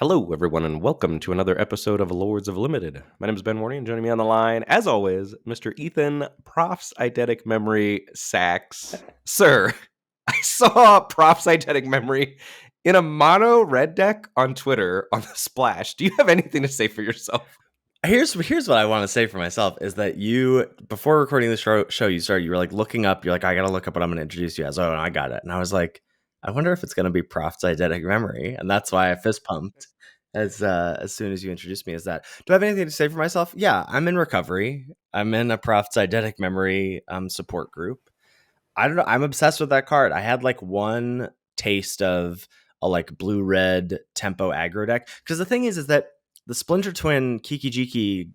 Hello, everyone, and welcome to another episode of Lords of Limited. My name is Ben Warney, and joining me on the line, as always, Mr. Ethan Prof's Eidetic Memory Sachs. Sir, I saw Prof's Eidetic Memory in a mono red deck on Twitter on the Splash. Do you have anything to say for yourself? Here's what I want to say for myself is that you, before recording the show, you were like looking up. You're like, I got to look up what I'm going to introduce you as. Oh, and I got it. And I was like, I wonder if it's going to be Prof's Eidetic Memory. And that's why I fist pumped as soon as you introduced me as that. Do I have anything to say for myself? Yeah, I'm in recovery. I'm in a Prof's Eidetic Memory support group. I don't know. I'm obsessed with that card. I had like one taste of a like blue-red tempo aggro deck. Because the thing is that the Splinter Twin Kiki Jiki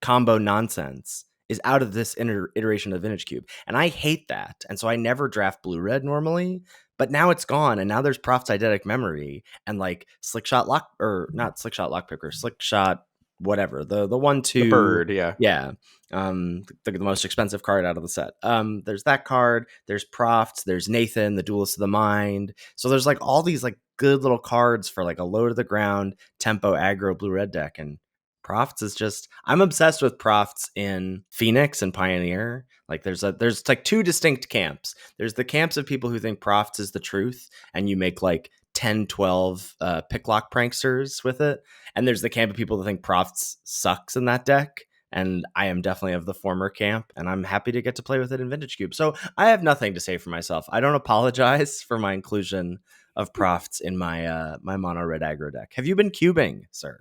combo nonsense is out of this iteration of Vintage Cube. And I hate that. And so I never draft blue-red normally. But now it's gone. And now there's Prof's Eidetic Memory and like Slickshot Lock, or not Slickshot Lockpicker, Slickshot whatever. The 1-2. The bird, yeah. Yeah. The most expensive card out of the set. There's that card. There's Profts. There's Nathan, the Duelist of the Mind. So there's like all these like good little cards for like a low to the ground tempo aggro blue red deck. And Profts is just, I'm obsessed with Profts in Phoenix and Pioneer. Like there's like two distinct camps. There's the camps of people who think Profts is the truth and you make like 10, 12 picklock pranksters with it. And there's the camp of people that think Profts sucks in that deck. And I am definitely of the former camp, and I'm happy to get to play with it in Vintage Cube. So I have nothing to say for myself. I don't apologize for my inclusion of Profts in my my mono red aggro deck. Have you been cubing, sir?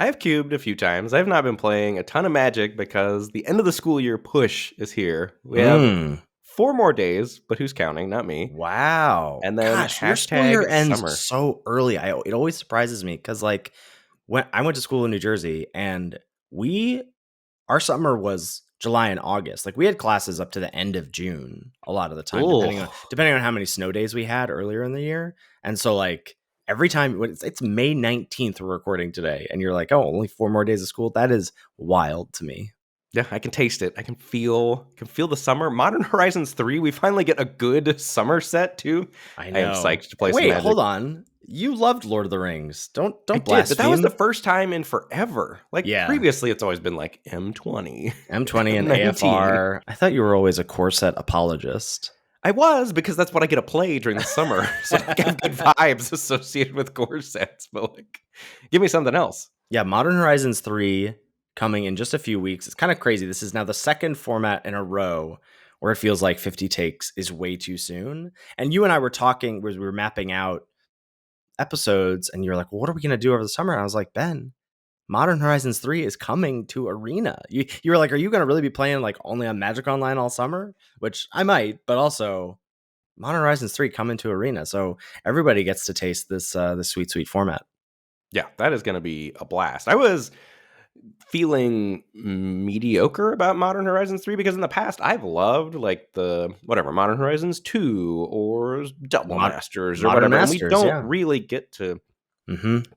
I have cubed a few times. I have not been playing a ton of Magic because the end of the school year push is here. We have 4 more days, but who's counting? Not me. Wow. And then Gosh, your school year ends summer. so early. It always surprises me because like when I went to school in New Jersey and our summer was July and August. Like we had classes up to the end of June a lot of the time, depending on how many snow days we had earlier in the year. And so like every time it's May 19th, we're recording today, and you're like, oh, only 4 more days of school. That is wild to me. Yeah, I can taste it. I can feel the summer. Modern Horizons 3, we finally get a good summer set too. I know. I am psyched to play some Wait, Magic. hold on. You loved Lord of the Rings. Don't blaspheme. But that was the first time in forever. Like previously it's always been like M20. M20 and AFR. I thought you were always a core set apologist. I was, because that's what I get to play during the summer. So I have good vibes associated with core sets. But like, give me something else. Yeah, Modern Horizons 3 coming in just a few weeks. It's kind of crazy. This is now the second format in a row where it feels like 50 takes is way too soon. And you and I were talking, we were mapping out episodes, and you're like, well, what are we going to do over the summer? And I was like, Ben, Modern Horizons 3 is coming to Arena. You were like, are you going to really be playing like only on Magic Online all summer? Which I might, but also Modern Horizons 3 coming to Arena. So everybody gets to taste this sweet, sweet format. Yeah, that is going to be a blast. I was feeling mediocre about Modern Horizons 3 because in the past I've loved like the Modern Horizons 2 or Double Masters or Modern whatever. Masters, and we don't really get to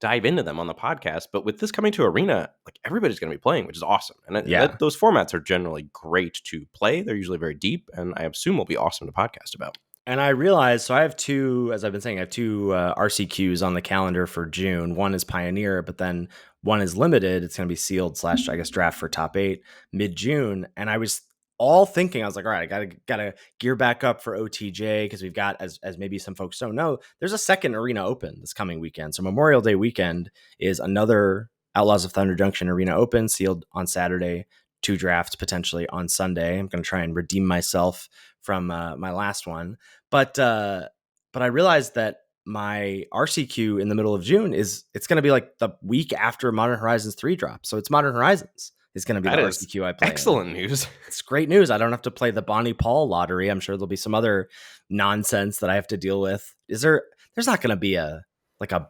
dive into them on the podcast, but with this coming to Arena, like everybody's going to be playing, which is awesome. And those formats are generally great to play. They're usually very deep, and I assume will be awesome to podcast about. And I realized, so I have two, as I've been saying, I have 2 RCQs on the calendar for June. One is Pioneer, but then one is limited. It's going to be sealed / I guess draft for top 8 mid-June. And I was all thinking, I was like, all right, I gotta gear back up for OTJ because we've got, as maybe some folks don't know, there's a second Arena Open this coming weekend. So Memorial Day weekend is another Outlaws of Thunder Junction Arena Open, sealed on Saturday, 2 drafts potentially on Sunday. I'm going to try and redeem myself from my last one. But I realized that my RCQ in the middle of June it's going to be like the week after Modern Horizons 3 drops. So it's Modern Horizons is going to be the RCQ I play. Excellent news. It's great news. I don't have to play the Bonnie Paul lottery. I'm sure there'll be some other nonsense that I have to deal with. There's not going to be a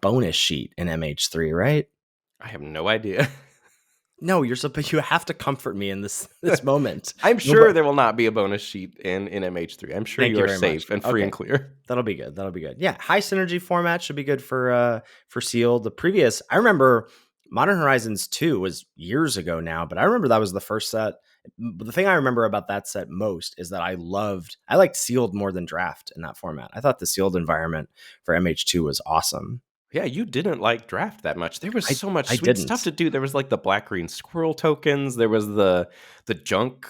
bonus sheet in MH3, right? I have no idea. No, you have to comfort me in this moment. I'm sure there will not be a bonus sheet in MH3. I'm sure you are safe and free and clear. That'll be good. Yeah, high synergy format should be good for sealed. The previous, I remember Modern Horizons 2 was years ago now, but I remember that was the first set. The thing I remember about that set most is that I liked sealed more than draft in that format. I thought the sealed environment for MH2 was awesome. Yeah, you didn't like draft that much. There was I so much I sweet stuff didn't. to do. There was like the black green squirrel tokens. There was the junk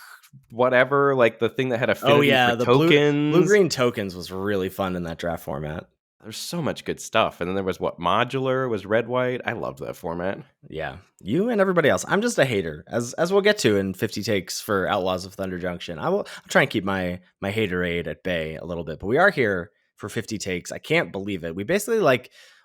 whatever, like the thing that had Oh affinity for yeah, the blue tokens. green tokens was really fun in that draft format. There's so much good stuff. And then there was what modular was red white. I loved that format. Yeah, you and everybody else. I'm just a hater, as we'll get to in 50 takes for Outlaws of Thunder Junction. I'll try and keep my haterade at bay a little bit, but we are here for 50 takes. I can't believe it.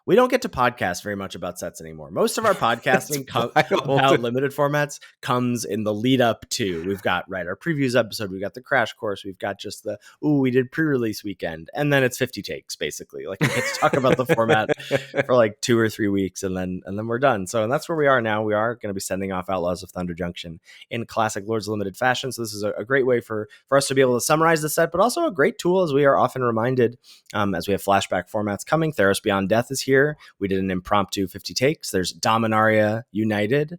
We don't get to podcast very much about sets anymore. Most of our It's podcasting wild. about limited formats comes in the lead up to. We've got our previous episode, we've got the crash course, we've got just we did pre-release weekend, and then it's 50 takes basically. Like we get to talk about the format for like 2 or 3 weeks, and then we're done. So, and that's where we are now. We are going to be sending off Outlaws of Thunder Junction in classic Lords of Limited fashion. So this is a great way for us to be able to summarize the set, but also a great tool, as we are often reminded, as we have flashback formats coming. Theros Beyond Death is here. We did an impromptu 50 takes. There's Dominaria United.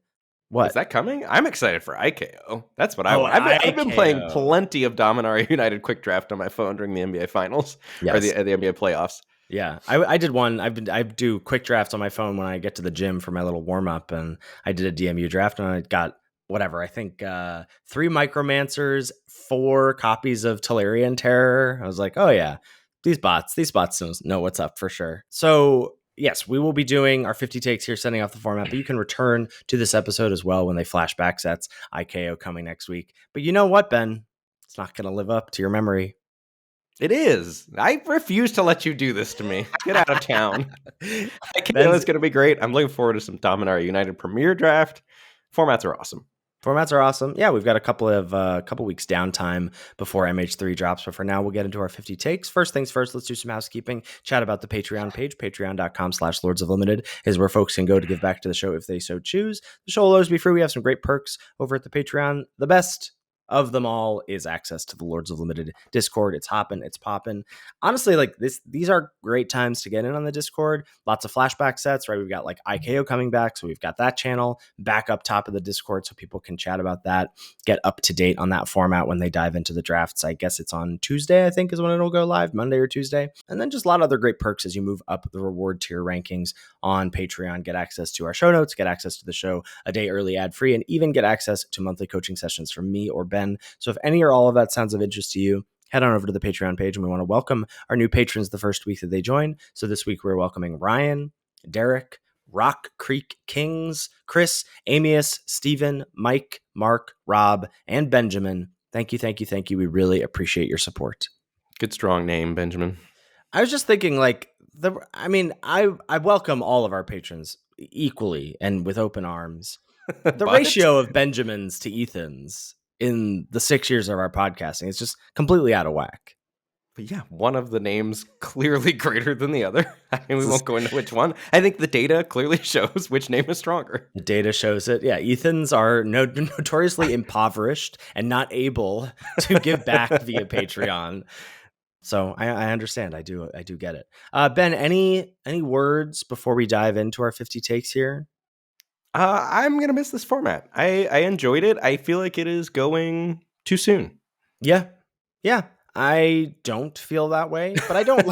What Is that coming? I'm excited for IKO. That's what I Oh, want. I've been playing IKO. plenty of Dominaria United Quick Draft on my phone during the NBA Finals or Yes. the NBA playoffs. Yeah, I did one. I do quick drafts on my phone when I get to the gym for my little warm up, and I did a DMU draft, and I got whatever. I think 3 Micromancers, 4 copies of Tolarian Terror. I was like, oh yeah, these bots know what's up for sure. So yes, we will be doing our 50 takes here, sending off the format, but you can return to this episode as well when they flash back sets. IKO coming next week. But you know what, Ben? It's not going to live up to your memory. It is. I refuse to let you do this to me. Get out of town. IKO Ben's is going to be great. I'm looking forward to some Dominaria United Premier Draft. Formats are awesome. Formats are awesome. Yeah, we've got a couple weeks downtime before MH3 drops, but for now, we'll get into our 50 takes. First things first, let's do some housekeeping. Chat about the Patreon page. Patreon.com/Lords of Limited is where folks can go to give back to the show if they so choose. The show will always be free. We have some great perks over at the Patreon. The best of them all is access to the Lords of Limited Discord. It's hopping, it's popping. Honestly, like these are great times to get in on the Discord. Lots of flashback sets, right? We've got like IKO coming back, so we've got that channel back up top of the Discord so people can chat about that, get up to date on that format when they dive into the drafts. I guess it's on Tuesday, I think is when it'll go live, Monday or Tuesday. And then just a lot of other great perks as you move up the reward tier rankings on Patreon. Get access to our show notes, get access to the show a day early ad-free, and even get access to monthly coaching sessions from me or Ben. So if any or all of that sounds of interest to you, head on over to the Patreon page, and we want to welcome our new patrons the first week that they join. So this week we're welcoming Ryan, Derek, Rock Creek Kings, Chris, Amius, Stephen, Mike, Mark, Rob, and Benjamin. Thank you, thank you, thank you. We really appreciate your support. Good strong name, Benjamin. I was just thinking, I welcome all of our patrons equally and with open arms. The But ratio of Benjamins to Ethans in the 6 years of our podcasting is just completely out of whack. yeah, one of the names clearly greater than the other. I mean, we won't go into which one. I think the data clearly shows which name is stronger. The data shows it. Yeah, Ethans are notoriously impoverished and not able to give back via Patreon. So I understand. I do get it. Ben, any words before we dive into our 50 takes here? I'm gonna miss this format. I enjoyed it. I feel like it is going too soon. Yeah. I don't feel that way, but I don't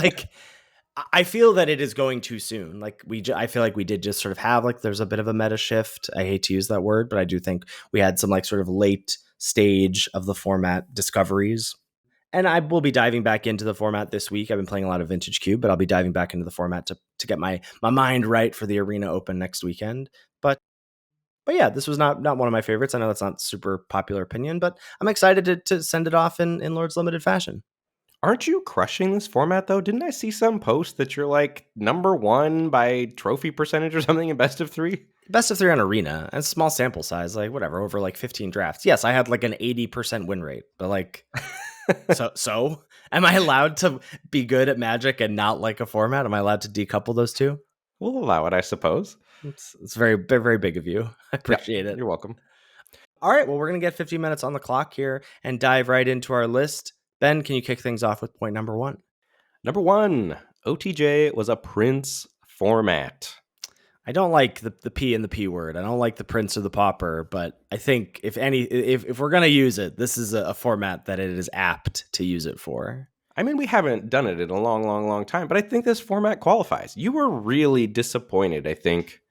I feel that it is going too soon. Like I feel like we did just sort of have there's a bit of a meta shift. I hate to use that word, but I do think we had some sort of late stage of the format discoveries. And I will be diving back into the format this week. I've been playing a lot of Vintage Cube, but I'll be diving back into the format to get my mind right for the Arena Open next weekend. But yeah, this was not one of my favorites. I know that's not super popular opinion, but I'm excited to send it off in Lord's Limited fashion. Aren't you crushing this format though? Didn't I see some post that you're like number 1 by trophy percentage or something in best of 3? Best of 3 on Arena and small sample size, whatever, over 15 drafts. Yes, I had an 80% win rate, but so am I allowed to be good at Magic and not like a format? Am I allowed to decouple those two? We'll allow it, I suppose. It's very, very big of you. I appreciate it. You're welcome. All right, well, we're going to get 15 minutes on the clock here and dive right into our list. Ben, can you kick things off with point number 1? Number 1, OTJ was a Prince format. I don't like the P and the P word. I don't like the Prince or the Pauper, but I think if we're going to use it, this is a format that it is apt to use it for. I mean, we haven't done it in a long, long, long time, but I think this format qualifies. You were really disappointed, I think,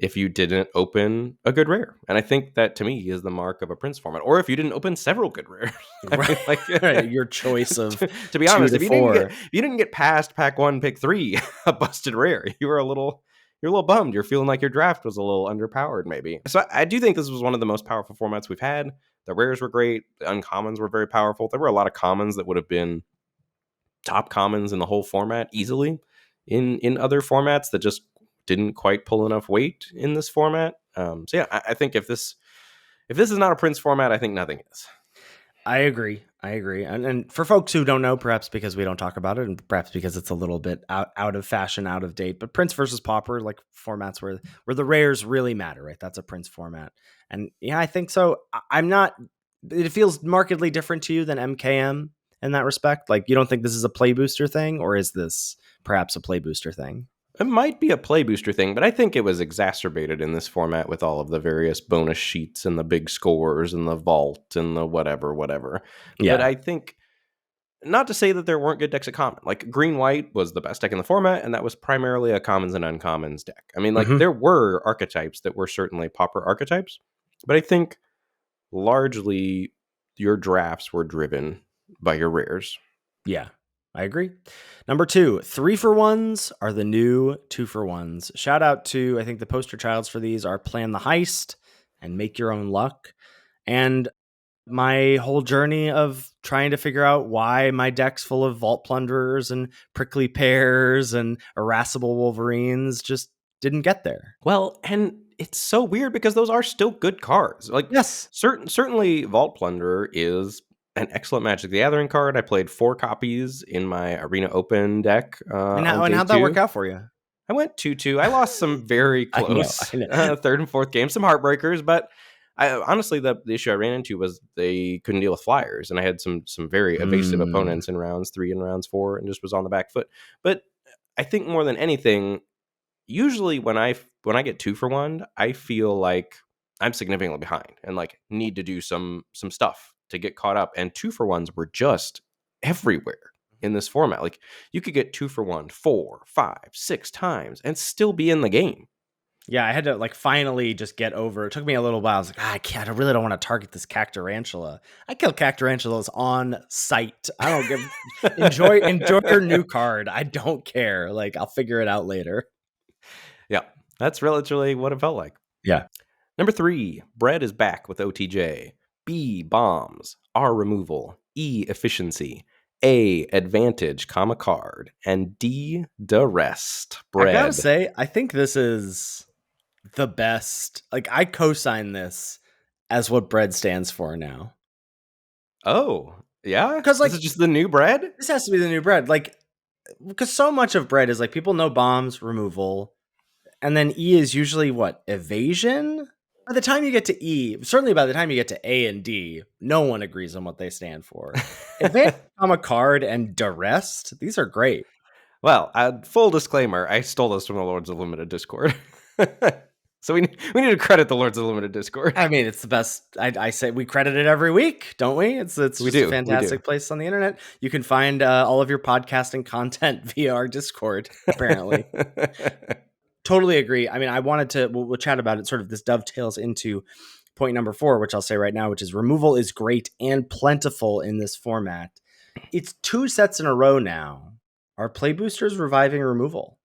if you didn't open a good rare. And I think that to me is the mark of a Prince format. Or if you didn't open several good rares. I Right. mean, like Your choice of to be 2 honest, to if four. you didn't get past pack 1, pick 3, a busted rare, you're a little bummed. You're feeling like your draft was a little underpowered, maybe. So I do think this was one of the most powerful formats we've had. The rares were great. The uncommons were very powerful. There were a lot of commons that would have been top commons in the whole format easily in other formats that just didn't quite pull enough weight in this format. So yeah, I think if this is not a Prince format, I think nothing is. I agree. And for folks who don't know, perhaps because we don't talk about it, and perhaps because it's a little bit out of fashion, out of date, but Prince versus Pauper, like formats where the rares really matter, right? That's a Prince format. And yeah, I think so. I'm not. It feels markedly different to you than MKM in that respect. Like, you don't think this is a play booster thing, or is this perhaps a play booster thing? It might be a play booster thing, but I think it was exacerbated in this format with all of the various bonus sheets and the big scores and the vault and the whatever. But Yeah. I think, not to say that there weren't good decks of common. Like green white was the best deck in the format, and that was primarily a commons and uncommons deck. I mean, like Hmm. there were archetypes that were certainly pauper archetypes, but I think largely your drafts were driven by your rares. Yeah, I agree. Number 2, 3-for-1s are the new 2-for-1s. Shout out to, I think the poster childs for these are Plan the Heist and Make Your Own Luck. And my whole journey of trying to figure out why my deck's full of Vault Plunderers and Prickly Pears and Irascible Wolverines just didn't get there. Well, and it's so weird because those are still good cards. Like Yes. certainly Vault Plunderer is an excellent Magic the Gathering card. I played 4 copies in my Arena Open deck And, on day how'd that work 2. out for you? I went 2-2. I lost some very I know. close I know. third and fourth games, some heartbreakers, but honestly, the issue I ran into was they couldn't deal with flyers, and I had some very evasive opponents in rounds 3 and rounds 4, and just was on the back foot. But I think more than anything, usually when I get 2-for-1, I feel like I'm significantly behind and like need to do some stuff to get caught up. And 2-for-1s were just everywhere in this format. Like you could get 2-for-1 4, 5, 6 times and still be in the game. Yeah, I had to like finally just get over. It took me a little while. I was like, I can't. I really don't want to target this Cactarantula. I kill Cactarantulas on sight. I don't give. Enjoy your new card. I don't care. Like, I'll figure it out later. Yeah, that's literally what it felt like. Yeah. Number 3, Bread is back with OTJ. B, bombs. R, removal. E, efficiency. A, advantage, comma card. And D, the rest. I gotta Bread. say, I think this is the best. Like, I co-sign this as what bread stands for now. Oh, yeah? Because This like is just the new bread? this has to be the new bread. Like, because so much of bread is like people know bombs, removal, and then E is usually what? Evasion? By the time you get to E, certainly by the time you get to A and D, no one agrees on what they stand for. Advanced comma card and duress, these are great. Well, full disclaimer, I stole this from the Lords of Limited Discord. So we need to credit the Lords of Limited Discord. I mean, it's the best. I say we credit it every week, don't we? It's We just do, a we fantastic place on the internet. You can find all of your podcasting content via our Discord, apparently. Totally agree. I mean, I wanted to, we'll chat about it. Sort of this dovetails into point number 4, which I'll say right now, which is removal is great and plentiful in this format. It's 2 sets in a row now. Are play boosters reviving removal?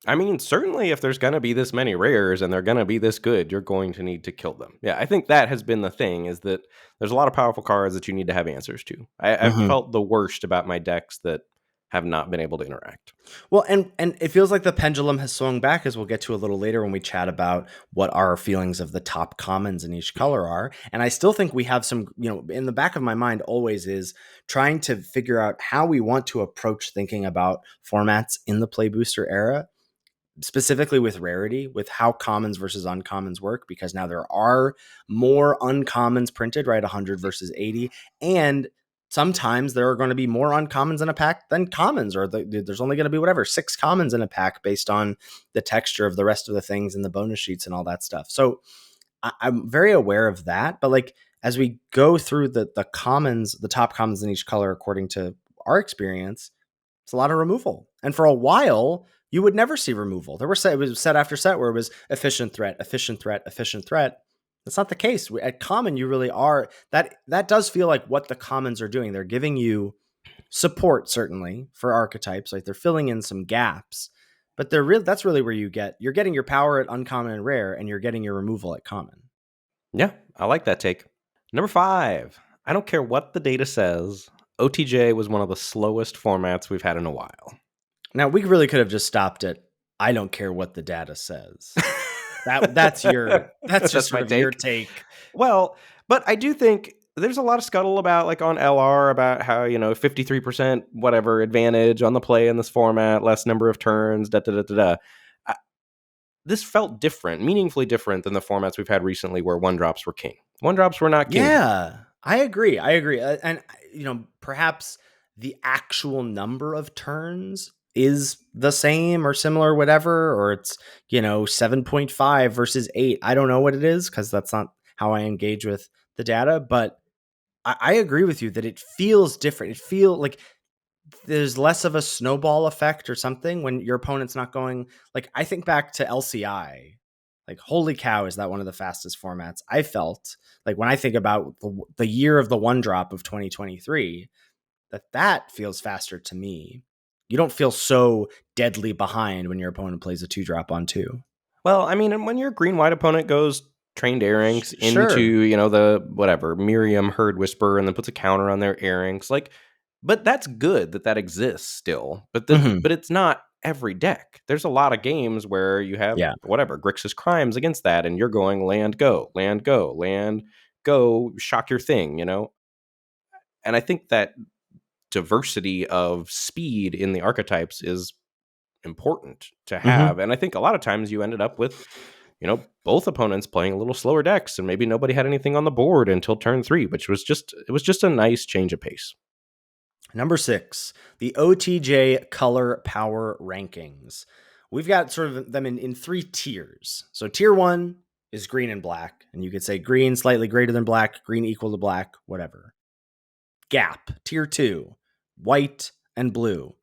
I mean, certainly if there's going to be this many rares and they're going to be this good, you're going to need to kill them. Yeah, I think that has been the thing, is that there's a lot of powerful cards that you need to have answers to. I've felt the worst about my decks that have not been able to interact. Well, and it feels like the pendulum has swung back, as we'll get to a little later when we chat about what our feelings of the top commons in each color are. And I still think we have some, in the back of my mind always is trying to figure out how we want to approach thinking about formats in the play booster era, specifically with rarity, with how commons versus uncommons work, because now there are more uncommons printed, right? 100 versus 80. And sometimes there are going to be more uncommons in a pack than commons, or there's only going to be whatever 6 commons in a pack based on the texture of the rest of the things in the bonus sheets and all that stuff. So I'm very aware of that. But like, as we go through the commons, the top commons in each color, according to our experience, it's a lot of removal. And for a while, you would never see removal. There were it was set after set where it was efficient threat, efficient threat, efficient threat. That's not the case. At common, you really are that does feel like what the commons are doing. They're giving you support, certainly, for archetypes. Like they're filling in some gaps. But that's really where you're getting your power at uncommon and rare, and you're getting your removal at common. Yeah, I like that take. Number 5. I don't care what the data says. OTJ was one of the slowest formats we've had in a while. Now, we really could have just stopped it. I don't care what the data says. That's just my sort of your take. Well, but I do think there's a lot of scuttle about, like, on LR about how, 53% whatever advantage on the play in this format, less number of turns, This felt different, meaningfully different than the formats we've had recently where 1-drops were king. 1-drops were not king. Yeah, I agree. And, perhaps the actual number of turns is the same or similar, whatever, or it's, 7.5 versus 8. I don't know what it is because that's not how I engage with the data, but I agree with you that it feels different. It feels like there's less of a snowball effect or something when your opponent's not going. Like, I think back to LCI, like, holy cow, is that one of the fastest formats. I felt like when I think about the year of the 1-drop of 2023, that feels faster to me. You don't feel so deadly behind when your opponent plays a 2-drop on 2. Well, I mean, when your green-white opponent goes trained Airings Sure. into, the whatever, Miriam Herd Whisper and then puts a counter on their Airings, like, but that's good that exists still. But but it's not every deck. There's a lot of games where you have whatever Grixis Crimes against that, and you're going land go, land go, land go, shock your thing, And I think that diversity of speed in the archetypes is important to have. And I think a lot of times you ended up with, both opponents playing a little slower decks, and maybe nobody had anything on the board until turn 3, which was just a nice change of pace. Number 6, the OTJ color power rankings. We've got sort of them in 3 tiers. So tier 1 is green and black, and you could say green slightly greater than black, green equal to black, whatever. Gap, tier 2, white and blue.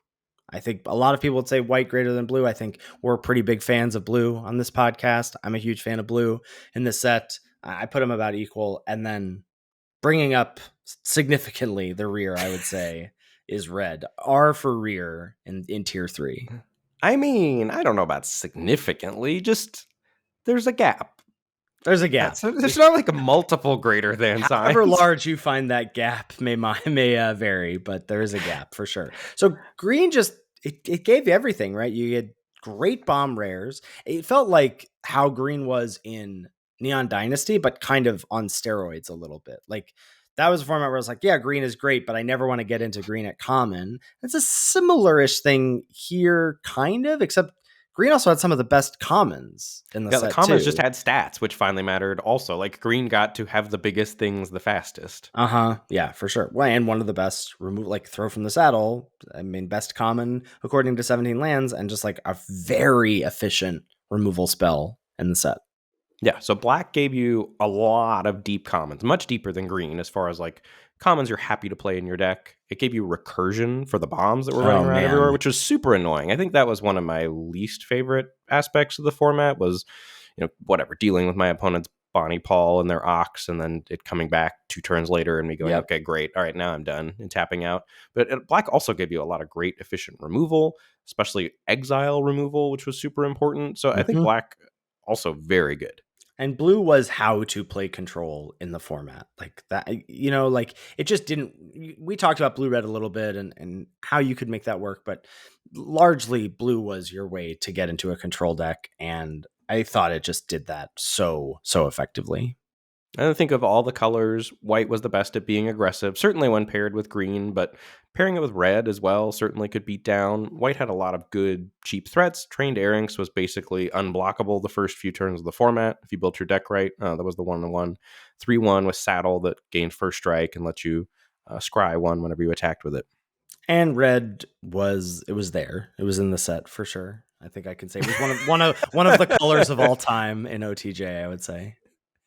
I think a lot of people would say white greater than blue. I think we're pretty big fans of blue on this podcast. I'm a huge fan of blue in this set. I put them about equal, and then bringing up significantly the rear, I would say, is red. R for rear in tier 3. I mean, I don't know about significantly, just there's a gap. There's a gap. There's not like a multiple greater than sign. However large you find that gap may vary, but there is a gap for sure. So green just, it gave you everything, right? You had great bomb rares. It felt like how green was in Neon Dynasty, but kind of on steroids a little bit. Like, that was a format where I was like, yeah, green is great, but I never want to get into green at common. It's a similar-ish thing here, kind of, except green also had some of the best commons in the set, the commons too. just had stats, which finally mattered also. Like, green got to have the biggest things the fastest. Yeah, for sure. Well, and one of the best throw from the saddle. I mean, best common according to 17 lands, and just like a very efficient removal spell in the set. Yeah, so black gave you a lot of deep commons, much deeper than green as far as like commons you're happy to play in your deck. It gave you recursion for the bombs that were running around everywhere, which was super annoying. I think that was one of my least favorite aspects of the format was, whatever, dealing with my opponent's Bonnie Paul and their Ox, and then it coming back 2 turns later and me going, okay, great. All right, now I'm done, and tapping out. But black also gave you a lot of great efficient removal, especially exile removal, which was super important. So I think black also very good. And blue was how to play control in the format. Like that, like it just didn't. We talked about blue-red a little bit and how you could make that work, but largely blue was your way to get into a control deck. And I thought it just did that so effectively. I think of all the colors, white was the best at being aggressive, certainly when paired with green, but pairing it with red as well certainly could beat down. White had a lot of good, cheap threats. Trained Airings was basically unblockable the first few turns of the format if you built your deck right. That was the 1-1. 3-1 with Saddle that gained first strike and let you scry 1 whenever you attacked with it. And red was there. It was in the set for sure. I think I can say it was one of the colors of all time in OTJ, I would say.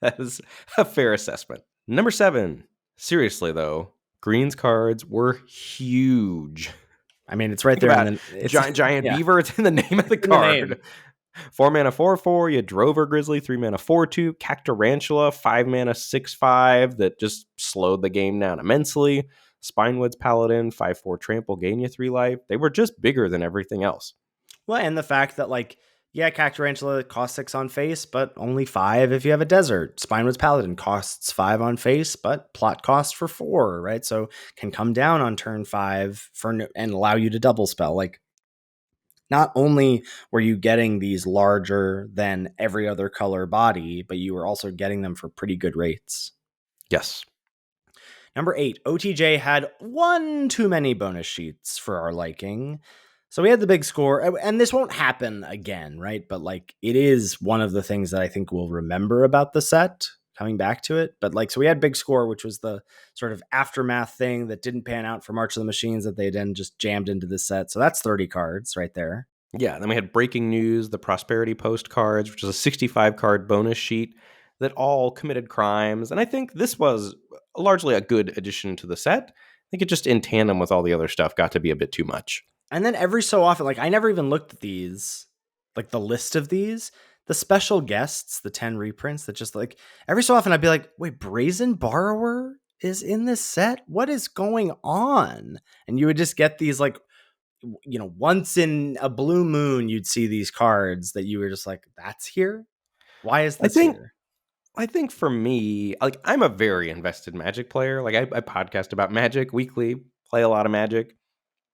That is a fair assessment. Number 7. Seriously, though, Green's cards were huge. I mean, it's right Think there, about and then it's giant yeah, beaver. It's in the name of the it's in the name. card. 4 mana 4/4. You had Drover Grizzly. 3 mana 4/2. Cactarantula. 5 mana 6/5 that just slowed the game down immensely. Spinewoods Paladin. 5/4 Trample. Gain you 3 life. They were just bigger than everything else. Well, and the fact that like, yeah, Cactarantula costs 6 on face, but only 5 if you have a desert. Spinewoods Paladin costs 5 on face, but plot cost for 4, right? So can come down on turn 5 and allow you to double spell. Like, not only were you getting these larger than every other color body, but you were also getting them for pretty good rates. Yes. Number 8, OTJ had one too many bonus sheets for our liking. So we had the big score, and this won't happen again, right? But like, it is one of the things that I think we'll remember about the set coming back to it. But like, so we had big score, which was the sort of aftermath thing that didn't pan out for March of the Machines that they then just jammed into the set. So that's 30 cards right there. Yeah, then we had Breaking News, the Prosperity Post cards, which is a 65 card bonus sheet that all committed crimes. And I think this was largely a good addition to the set. I think it just in tandem with all the other stuff got to be a bit too much. And then every so often, like, I never even looked at these, like the list of these, the special guests, the 10 reprints that just like every so often I'd be like, wait, Brazen Borrower is in this set? What is going on? And you would just get these like, you know, once in a blue moon, you'd see these cards that you were just like, that's here? Why is I this think here? I think for me, like I'm a very invested Magic player. Like I podcast about Magic weekly, play a lot of Magic.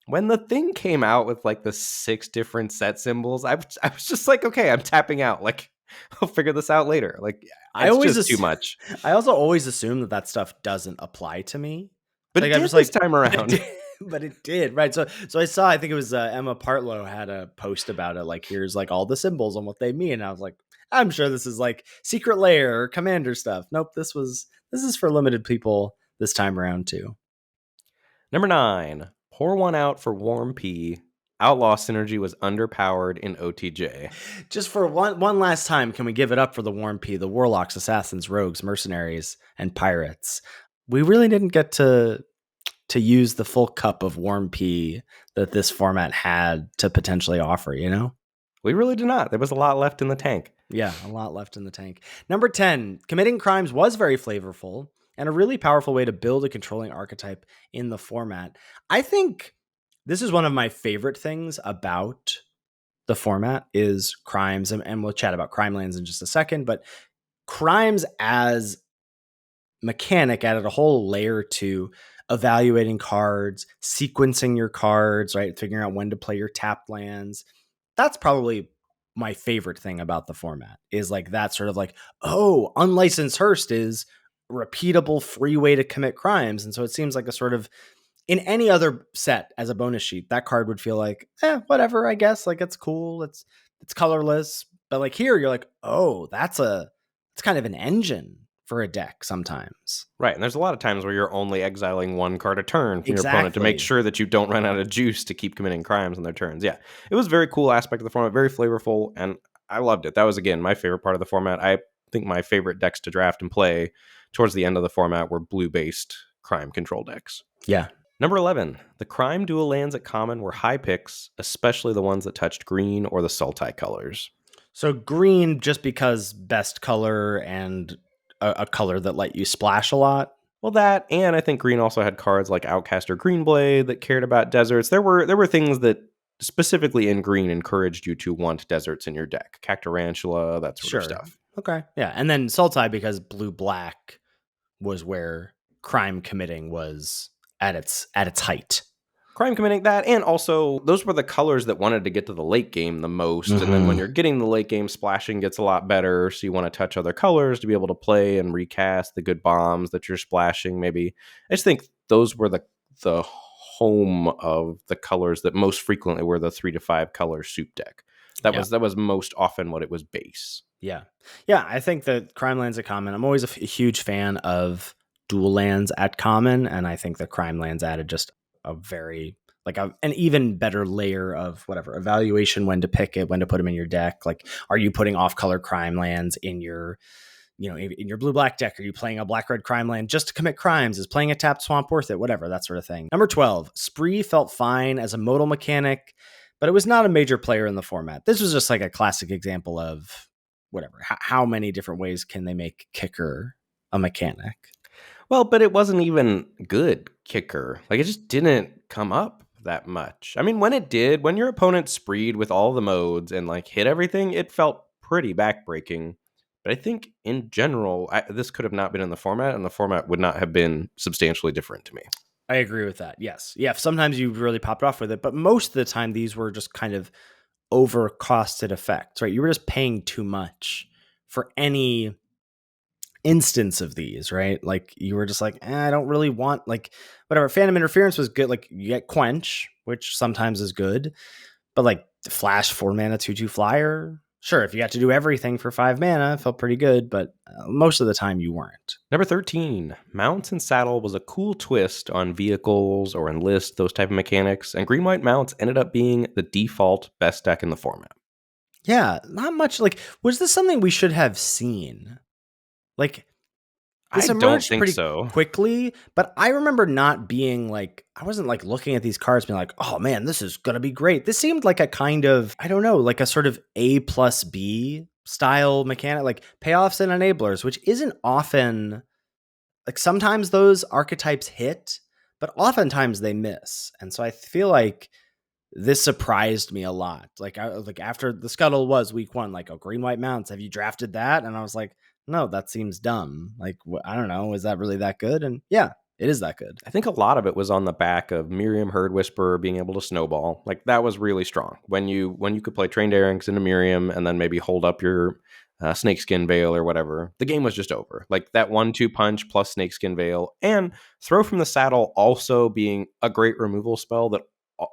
When the thing came out with like the 6 different set symbols, I was just like, okay, I'm tapping out. Like I'll figure this out later. Like I it's always just too much. I also always assume that stuff doesn't apply to me. But Like it I'm did just this like, time but it around. did, but it did, right? So I saw, I think it was Emma Partlow had a post about it. Like, here's like all the symbols and what they mean. And I was like, I'm sure this is like secret layer or commander stuff. Nope, this is for limited people this time around too. Number 9, pour one out for Warm P. Outlaw Synergy was underpowered in OTJ. Just for one last time, can we give it up for the Warm P, the Warlocks, Assassins, Rogues, Mercenaries, and Pirates? We really didn't get to use the full cup of Warm P that this format had to potentially offer, you know? We really did not. There was a lot left in the tank. Yeah, a lot left in the tank. Number 10, committing crimes was very flavorful and a really powerful way to build a controlling archetype in the format. I think this is one of my favorite things about the format is crimes, and we'll chat about crime lands in just a second, but crimes as mechanic added a whole layer to evaluating cards, sequencing your cards, right? Figuring out when to play your tapped lands. That's probably my favorite thing about the format is like that sort of like, oh, unlicensed Hearst is a repeatable free way to commit crimes. And so it seems like a sort of in any other set as a bonus sheet, that card would feel like, whatever, I guess. Like it's cool. It's colorless. But like here, you're like, oh, it's kind of an engine for a deck sometimes. Right, and there's a lot of times where you're only exiling one card a turn from your opponent to make sure that you don't run out of juice to keep committing crimes on their turns. Yeah, it was a very cool aspect of the format, very flavorful, and I loved it. That was, again, my favorite part of the format. I think my favorite decks to draft and play towards the end of the format were blue-based crime control decks. Yeah. Number 11, the crime dual lands at common were high picks, especially the ones that touched green or the Sultai colors. So green, just because best color and a color that let you splash a lot. Well, that, and I think green also had cards like Outcaster Greenblade that cared about deserts. There were things that specifically in green encouraged you to want deserts in your deck. Cactarantula, that sort of stuff. Okay. Yeah. And then Sultai, because blue-black was where crime committing was at its height. Crime committing that, and also those were the colors that wanted to get to the late game the most. Mm-hmm. And then when you're getting the late game, splashing gets a lot better. So you want to touch other colors to be able to play and recast the good bombs that you're splashing. Maybe I just think those were the home of the colors that most frequently were the 3 to 5 color soup deck. That was most often what it was base. Yeah. Yeah. I think that crime lands at common. I'm always a huge fan of dual lands at common. And I think the crime lands added just a very like an even better layer of whatever evaluation, when to pick it, when to put them in your deck. Like, are you putting off color crime lands in your in your blue-black deck, are you playing a black-red crime land just to commit crimes? Is playing a tapped swamp worth it? Whatever, that sort of thing. Number 12, Spree felt fine as a modal mechanic, but it was not a major player in the format. This was just like a classic example of whatever. How many different ways can they make kicker a mechanic? Well, but it wasn't even good kicker. Like, it just didn't come up that much. I mean, when it did, when your opponent spreed with all the modes and like hit everything, it felt pretty backbreaking. But I think in general, this could have not been in the format, and the format would not have been substantially different to me. I agree with that. Yes. Yeah. Sometimes you really popped off with it, but most of the time these were just kind of overcosted effects, right? You were just paying too much for any instance of these, right? Like you were just like, I don't really want like whatever. Phantom Interference was good. Like you get Quench, which sometimes is good, but like Flash 4 mana 2/2 flyer. Sure, if you got to do everything for 5 mana, it felt pretty good, but most of the time you weren't. Number 13, Mounts and Saddle was a cool twist on vehicles or enlist, those type of mechanics, and Green-White Mounts ended up being the default best deck in the format. Yeah, not much. Like, was this something we should have seen? Like, this I don't emerged think pretty so. quickly, but I remember not being like, I wasn't like looking at these cards being like, oh man, this is going to be great. This seemed like a kind of, I don't know, like a sort of A plus B style mechanic, like payoffs and enablers, which isn't often, like sometimes those archetypes hit, but oftentimes they miss. And so I feel like this surprised me a lot. Like after the Scuttle was week 1, like, oh, Green-White Mounts, have you drafted that? And I was like, no, that seems dumb. Like, I don't know. Is that really that good? And yeah, it is that good. I think a lot of it was on the back of Miriam Herd Whisperer being able to snowball. Like that was really strong. When you could play Trained Errands into Miriam and then maybe hold up your Snakeskin Veil or whatever, the game was just over. Like that 1-2 punch plus Snakeskin Veil and Throw from the Saddle also being a great removal spell that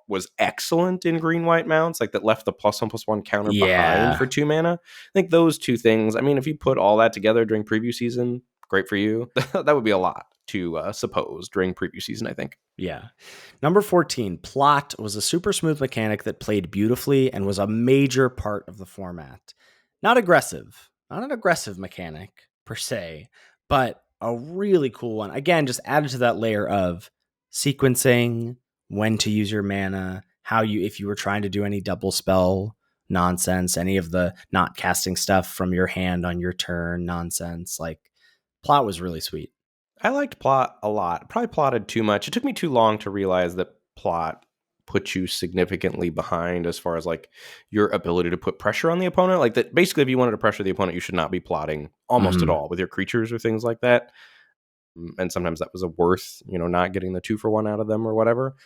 was excellent in Green-White Mounts, like that left the +1/+1 counter behind for 2 mana. I think those two things, I mean, if you put all that together during preview season, great for you. That would be a lot to suppose during preview season, I think. Yeah. Number 14, Plot was a super smooth mechanic that played beautifully and was a major part of the format. Not aggressive, not an aggressive mechanic per se, but a really cool one. Again, just added to that layer of sequencing, when to use your mana, how you, if you were trying to do any double spell nonsense, any of the not casting stuff from your hand on your turn nonsense. Like, Plot was really sweet. I liked Plot a lot. Probably plotted too much. It took me too long to realize that Plot put you significantly behind as far as like your ability to put pressure on the opponent. Like that basically if you wanted to pressure the opponent, you should not be plotting almost at all with your creatures or things like that. And sometimes that was a worth, not getting the 2-for-1 out of them or whatever.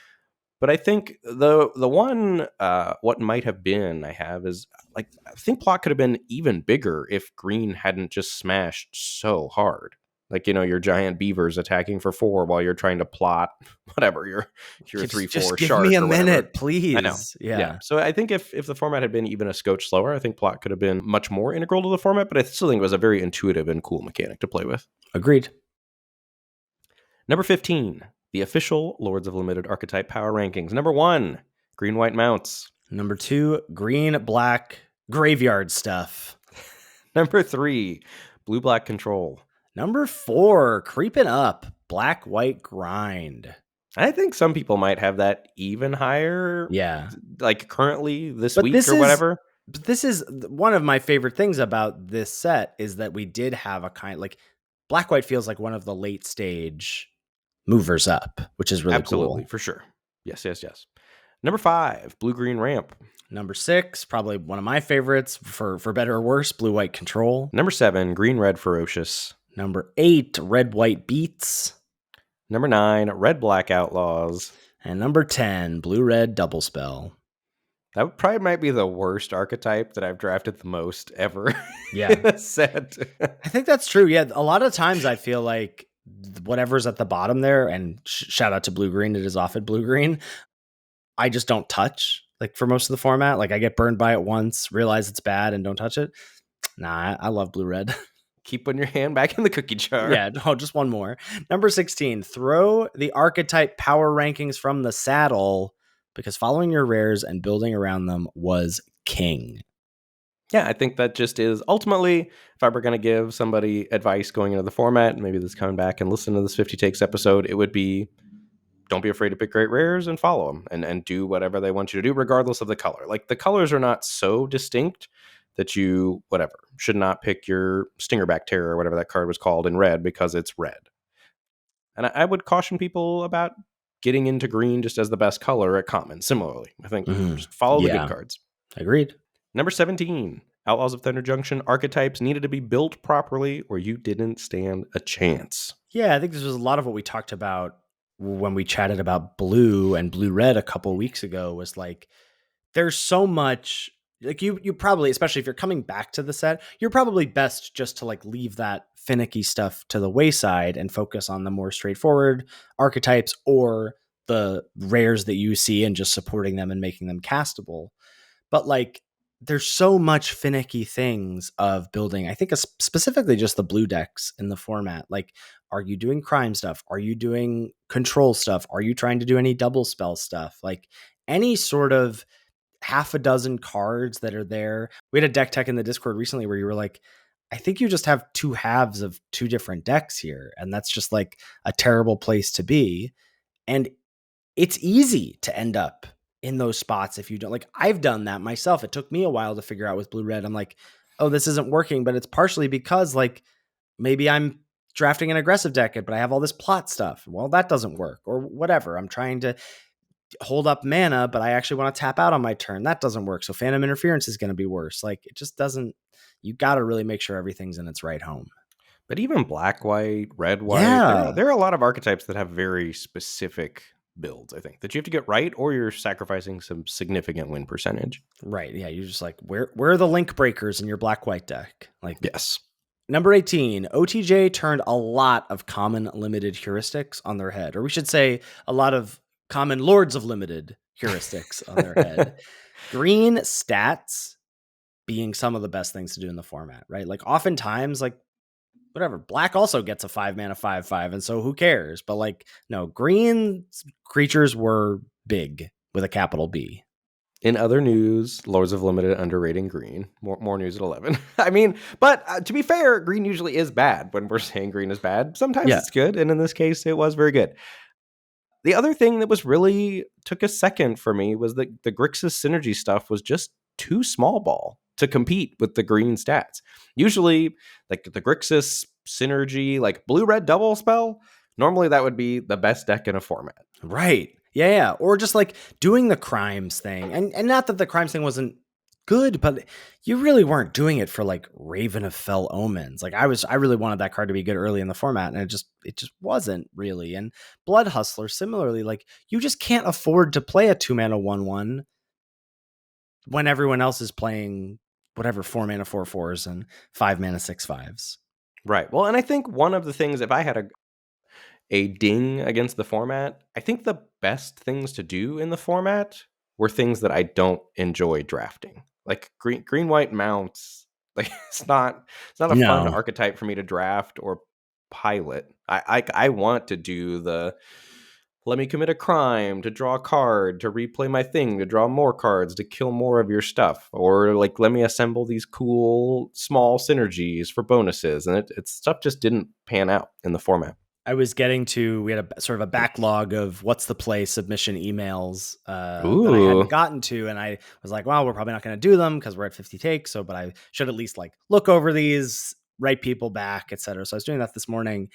But I think the one what might have been I have is like I think Plot could have been even bigger if Green hadn't just smashed so hard. Like, your giant beavers attacking for 4 while you're trying to plot whatever your 3/4 just give shark me a or whatever. minute, please. I know. Yeah. So I think if the format had been even a scotch slower, I think Plot could have been much more integral to the format, but I still think it was a very intuitive and cool mechanic to play with. Agreed. Number 15, the official Lords of Limited archetype power rankings. Number 1, Green-White Mounts. Number 2, green-black graveyard stuff. Number 3, Blue-Black Control. Number 4, creeping up, black-white grind. I think some people might have that even higher. Yeah. Like currently this week or whatever. But this is one of my favorite things about this set is that we did have a kind like black-white feels like one of the late stage movers up, which is really Absolutely, cool. for sure. Yes. Number 5, Blue-Green Ramp. Number 6, probably one of my favorites for better or worse, blue-white control. Number 7, Green-Red Ferocious. Number 8, red-white beats. Number 9, Red-Black Outlaws. And number 10, blue-red double spell. That probably might be the worst archetype that I've drafted the most ever. Yeah. in a set. I think that's true. Yeah. A lot of times I feel like whatever's at the bottom there, and shout out to blue-green, it is often blue-green, I just don't touch like for most of the format. Like I get burned by it once, realize it's bad and don't touch it. Nah, I love blue-red. Keep putting your hand back in the cookie jar. Yeah, no, just one more. Number 16, throw the archetype power rankings from the saddle because following your rares and building around them was king. Yeah, I think that just is ultimately, if I were going to give somebody advice going into the format, maybe this coming back and listen to this 50 takes episode, it would be don't be afraid to pick great rares and follow them and do whatever they want you to do, regardless of the color. Like the colors are not so distinct that you, whatever, should not pick your Stingerback Terror or whatever that card was called in red because it's red. And I would caution people about getting into green just as the best color at common. Similarly, I think just follow the good Yeah, cards. agreed. Number 17, Outlaws of Thunder Junction archetypes needed to be built properly or you didn't stand a chance. Yeah, I think this was a lot of what we talked about when we chatted about blue and blue red a couple weeks ago. Was like, there's so much, like you probably, especially if you're coming back to the set, you're probably best just to like leave that finicky stuff to the wayside and focus on the more straightforward archetypes or the rares that you see and just supporting them and making them castable. But like, there's so much finicky things of building. I think specifically just the blue decks in the format. Like, are you doing crime stuff? Are you doing control stuff? Are you trying to do any double spell stuff? Like any sort of half a dozen cards that are there. We had a deck tech in the Discord recently where you were like, I think you just have two halves of two different decks here. And that's just like a terrible place to be. And it's easy to end up in those spots if you don't. Like, I've done that myself. It took me a while to figure out with blue red. I'm like, oh, this isn't working, but it's partially because like maybe I'm drafting an aggressive deck, but I have all this plot stuff. Well, that doesn't work, or whatever. I'm trying to hold up mana, but I actually want to tap out on my turn. That doesn't work. So Phantom Interference is going to be worse. Like, it just doesn't. You got to really make sure everything's in its right home. But even black, white, red, white, Yeah. there are a lot of archetypes that have very specific builds, I think, that you have to get right or you're sacrificing some significant win percentage. Right. Yeah. You're just like, where are the link breakers in your black white deck? Like, yes. Number 18, OTJ turned a lot of common limited heuristics on their head, or we should say a lot of common lords of limited heuristics on their head. Green stats being some of the best things to do in the format, right? Like oftentimes, like whatever, black also gets a 5-mana 5/5, and so who cares? But like, no, green creatures were big with a capital B. In other news, Lords of Limited underrating green. More news at 11. I mean, but to be fair, green usually is bad when we're saying green is bad. Sometimes it's good, and in this case, it was very good. The other thing that was really took a second for me was that the Grixis synergy stuff was just too small ball to compete with the green stats. Usually, like the Grixis synergy, like blue-red double spell, normally that would be the best deck in a format. Right. Yeah. Or just like doing the crimes thing. And not that the crimes thing wasn't good, but you really weren't doing it for like Raven of Fell Omens. Like I really wanted that card to be good early in the format, and it just wasn't really. And Blood Hustler, similarly, like you just can't afford to play a 2-mana 1/1 when everyone else is playing whatever 4-mana 4/4s and 5-mana 6/5s. Right. Well, and I think one of the things, if I had a ding against the format, I think the best things to do in the format were things that I don't enjoy drafting. Like green white mounts. Like it's not a fun archetype for me to draft or pilot. I want to do the let me commit a crime to draw a card, to replay my thing, to draw more cards, to kill more of your stuff. Or like let me assemble these cool small synergies for bonuses. And it stuff just didn't pan out in the format. I was getting to, we had a sort of a backlog of what's the play submission emails that I hadn't gotten to. And I was like, well, we're probably not going to do them because we're at 50 takes. So, but I should at least like look over these, write people back, etc. So I was doing that this morning,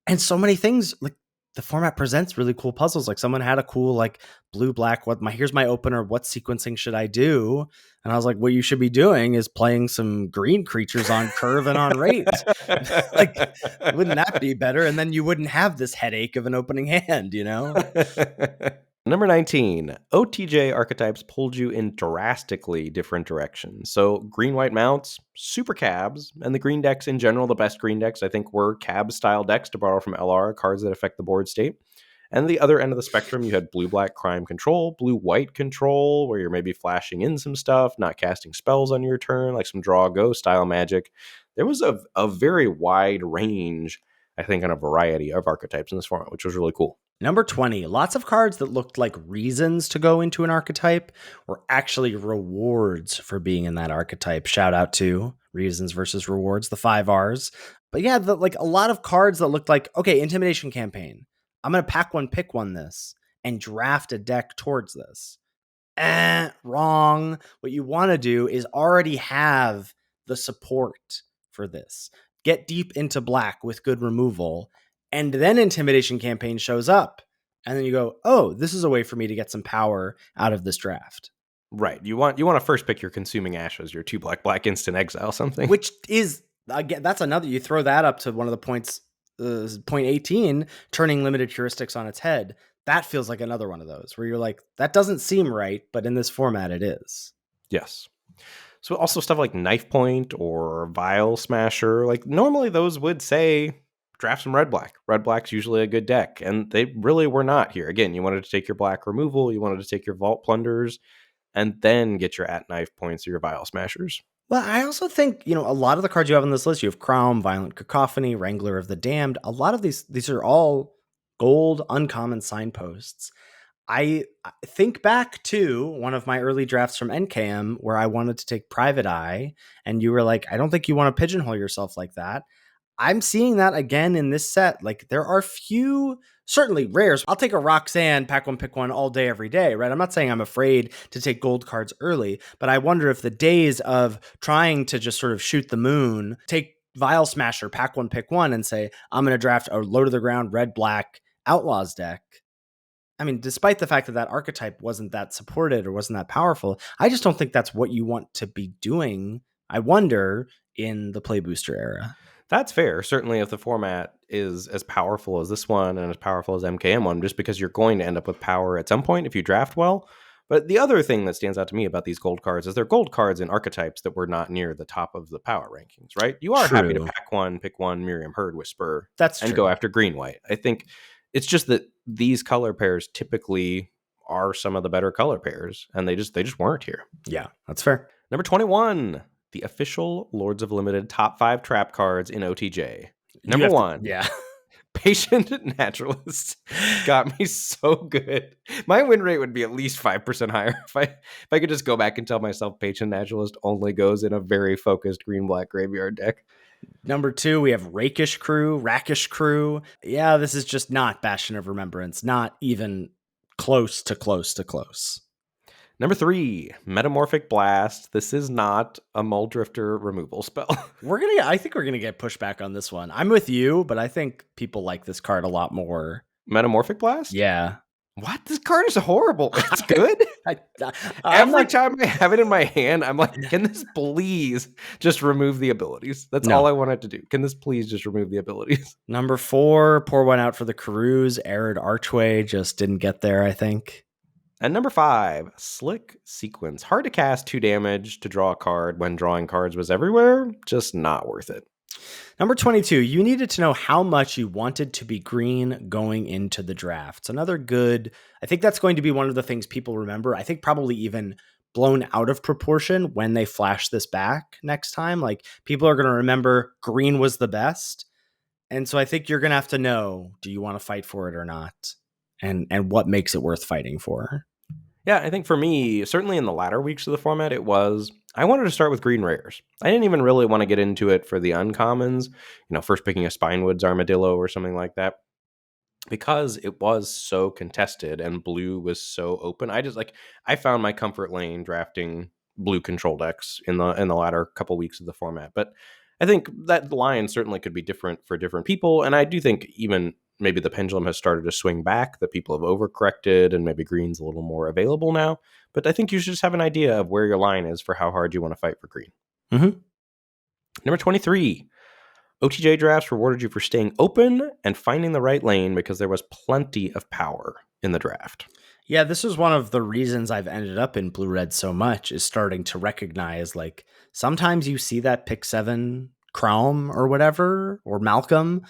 and so many things, like the format presents really cool puzzles. Like someone had a cool, like blue, black, here's my opener. What sequencing should I do? And I was like, what you should be doing is playing some green creatures on curve and on rate. Like, wouldn't that be better? And then you wouldn't have this headache of an opening hand, you know? Number 19, OTJ archetypes pulled you in drastically different directions. So green-white mounts, super cabs, and the green decks in general, the best green decks, I think, were cab-style decks to borrow from LR, cards that affect the board state. And the other end of the spectrum, you had blue-black crime control, blue-white control, where you're maybe flashing in some stuff, not casting spells on your turn, like some draw-go style magic. There was a very wide range, I think, on a variety of archetypes in this format, which was really cool. Number 20, lots of cards that looked like reasons to go into an archetype were actually rewards for being in that archetype. Shout out to reasons versus rewards, the 5 Rs. But yeah, like a lot of cards that looked like, okay, intimidation campaign. I'm going to pack one, pick one this and draft a deck towards this. Wrong. What you want to do is already have the support for this. Get deep into black with good removal, and then intimidation campaign shows up. And then you go, oh, this is a way for me to get some power out of this draft. Right. You want to first pick your Consuming Ashes, your 2/black instant exile something. Which is, again, that's another, you throw that up to one of the points, point 18, turning limited heuristics on its head. That feels like another one of those where you're like, that doesn't seem right, but in this format it is. Yes. So also stuff like Knife Point or Vial Smasher, like normally those would say draft some red black. Red black's usually a good deck, and they really were not here. Again, you wanted to take your black removal, you wanted to take your Vault Plunders, and then get your at Knife Points or your Vial Smashers. Well, I also think, a lot of the cards you have on this list, you have Crown, Violent Cacophony, Wrangler of the Damned. A lot of these are all gold, uncommon signposts. I think back to one of my early drafts from NKM where I wanted to take Private Eye, and you were like, I don't think you want to pigeonhole yourself like that. I'm seeing that again in this set. Like, there are few, certainly rares. I'll take a Roxanne, pack one, pick one all day, every day, right? I'm not saying I'm afraid to take gold cards early, but I wonder if the days of trying to just sort of shoot the moon, take Vial Smasher, pack one, pick one, and say, I'm going to draft a low to the ground, red, black Outlaws deck. I mean, despite the fact that that archetype wasn't that supported or wasn't that powerful, I just don't think that's what you want to be doing, I wonder, in the Play Booster era. That's fair. Certainly if the format is as powerful as this one and as powerful as MKM1, just because you're going to end up with power at some point if you draft well. But the other thing that stands out to me about these gold cards is they're gold cards in archetypes that were not near the top of the power rankings, right? You are happy to pack one, pick one, Miriam Herd Whisper, and go after green-white. I think it's just that these color pairs typically are some of the better color pairs, and they just weren't here. Yeah, that's fair. Number 21, the official Lords of Limited top 5 trap cards in OTJ. Number 1. Yeah. Patient Naturalist got me so good. My win rate would be at least 5% higher if I could just go back and tell myself Patient Naturalist only goes in a very focused green-black graveyard deck. Number 2, we have Rakish Crew. Yeah, this is just not Bastion of Remembrance. Not even close to close. Number 3, Metamorphic Blast. This is not a Muldrifter removal spell. I think we're gonna get pushback on this one. I'm with you, but I think people like this card a lot more. Metamorphic Blast? Yeah. What? This card is horrible. It's good. Every time I have it in my hand, I'm like, can this please just remove the abilities? That's all I want it to do. Can this please just remove the abilities? Number 4, pour one out for the Carews. Arid Archway just didn't get there, I think. And number 5, Slick Sequence. Hard to cast 2 damage to draw a card when drawing cards was everywhere. Just not worth it. Number 22, you needed to know how much you wanted to be green going into the draft. It's another good, I think that's going to be one of the things people remember. I think probably even blown out of proportion when they flash this back next time. Like, people are going to remember green was the best. And so I think you're going to have to know, do you want to fight for it or not? And what makes it worth fighting for? Yeah, I think for me, certainly in the latter weeks of the format, I wanted to start with green rares. I didn't even really want to get into it for the uncommons, first picking a Spinewoods Armadillo or something like that, because it was so contested and blue was so open. I found my comfort lane drafting blue control decks in the latter couple weeks of the format. But I think that line certainly could be different for different people, and I do think even maybe the pendulum has started to swing back, that people have overcorrected and maybe green's a little more available now. But I think you should just have an idea of where your line is for how hard you want to fight for green. Mm-hmm. Number 23, OTJ drafts rewarded you for staying open and finding the right lane because there was plenty of power in the draft. Yeah, this is one of the reasons I've ended up in blue-red so much, is starting to recognize, like, sometimes you see that pick 7 Crom or whatever, or Malcolm,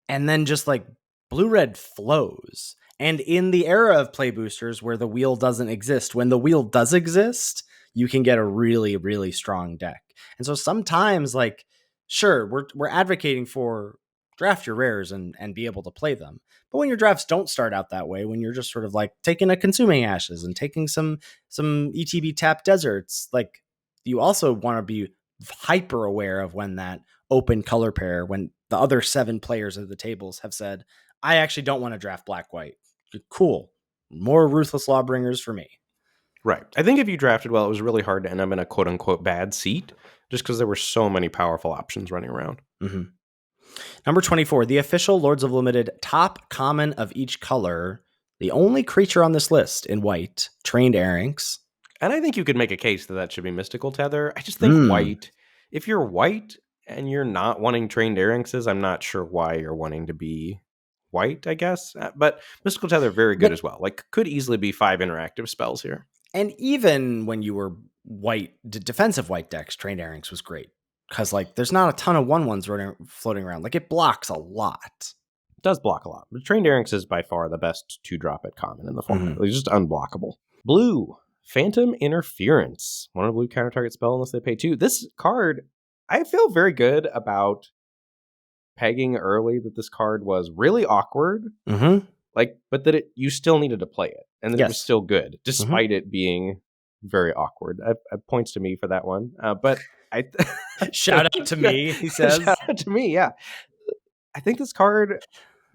and then just like blue-red flows. And in the era of play boosters where the wheel doesn't exist, when the wheel does exist, you can get a really, really strong deck. And so sometimes, like, sure, we're advocating for draft your rares and be able to play them. But when your drafts don't start out that way, when you're just sort of like taking a Consuming Ashes and taking some ETB tap deserts, like you also want to be hyper aware of when that open color pair, when the other 7 players at the tables have said, I actually don't want to draft black white. Cool. More Ruthless Lawbringers for me. Right. I think if you drafted well, it was really hard to end up in a quote unquote bad seat just because there were so many powerful options running around. Mm-hmm. Number 24, the official Lords of Limited top common of each color. The only creature on this list in white, Trained Airynx. And I think you could make a case that should be Mystical Tether. I just think white, if you're white and you're not wanting Trained Airynxes, I'm not sure why you're wanting to be white, I guess. But Mystical Tether, very good as well. Like, could easily be 5 interactive spells here. And even when you were white, defensive white decks, Trained Airynx was great. Because, like, there's not a ton of 1/1s floating around. Like, it blocks a lot. It does block a lot. But Trained Airynx is by far the best 2-drop at common in the format. It's just unblockable. Blue, Phantom Interference. One of the blue counter target spell unless they pay 2. This card, I feel very good about pegging early that this card was really awkward. Like, but that you still needed to play it. And that it was still good, despite it being very awkward. It points to me for that one. But I shout out to me, he says. Shout out to me, yeah. I think this card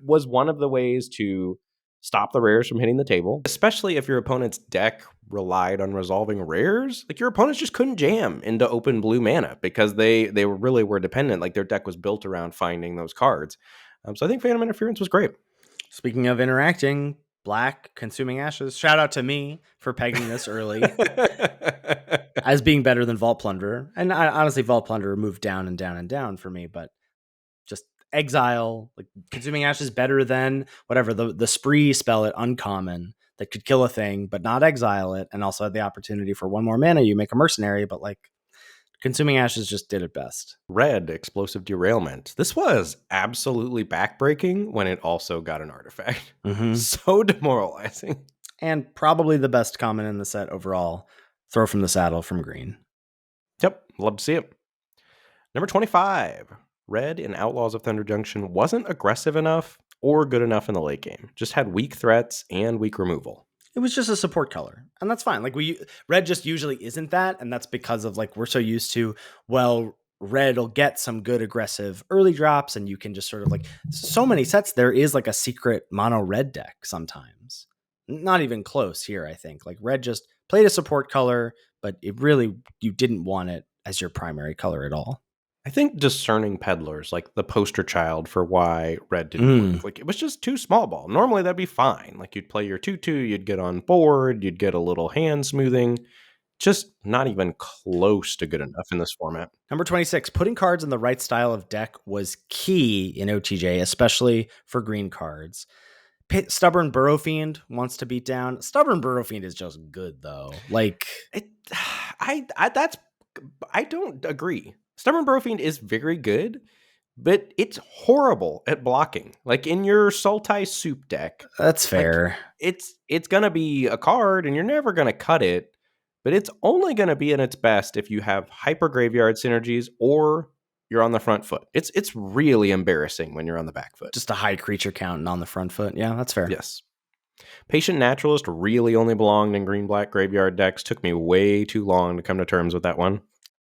was one of the ways to stop the rares from hitting the table, especially if your opponent's deck relied on resolving rares. Like, your opponents just couldn't jam into open blue mana because they really were dependent. Like, their deck was built around finding those cards. So I think Phantom Interference was great. Speaking of interacting, black Consuming Ashes. Shout out to me for pegging this early as being better than Vault Plunderer. And honestly, Vault Plunderer moved down and down and down for me, but just exile, like Consuming Ashes better than whatever the spree spell at uncommon that could kill a thing, but not exile it, and also had the opportunity for 1 more mana. You make a mercenary, but like Consuming Ashes just did it best. Red, Explosive Derailment. This was absolutely backbreaking when it also got an artifact. So demoralizing. And probably the best common in the set overall. Throw from the Saddle from green. Yep, love to see it. Number 25. Red in Outlaws of Thunder Junction wasn't aggressive enough or good enough in the late game. Just had weak threats and weak removal. It was just a support color, and that's fine. Like, red just usually isn't that, and that's because of, like, we're so used to, well, red will get some good aggressive early drops, and you can just sort of, like, so many sets, there is like a secret mono red deck sometimes. Not even close here, I think. Like, red just played a support color, but it really, you didn't want it as your primary color at all. I think Discerning Peddler's like the poster child for why red didn't work. Like, it was just too small ball. Normally that'd be fine. Like, you'd play your 2/2, you'd get on board, you'd get a little hand smoothing. Just not even close to good enough in this format. Number 26, putting cards in the right style of deck was key in OTJ, especially for green cards. Stubborn Burrow Fiend wants to beat down. Stubborn Burrow Fiend is just good, though. Like, I don't agree. Stubborn Burrow Fiend is very good, but it's horrible at blocking. Like, in your Sultai soup deck. That's fair. Like, it's going to be a card, and you're never going to cut it, but it's only going to be in its best if you have hyper graveyard synergies or you're on the front foot. It's really embarrassing when you're on the back foot. Just a high creature count and on the front foot. Yeah, that's fair. Yes. Patient Naturalist really only belonged in green-black graveyard decks. Took me way too long to come to terms with that one.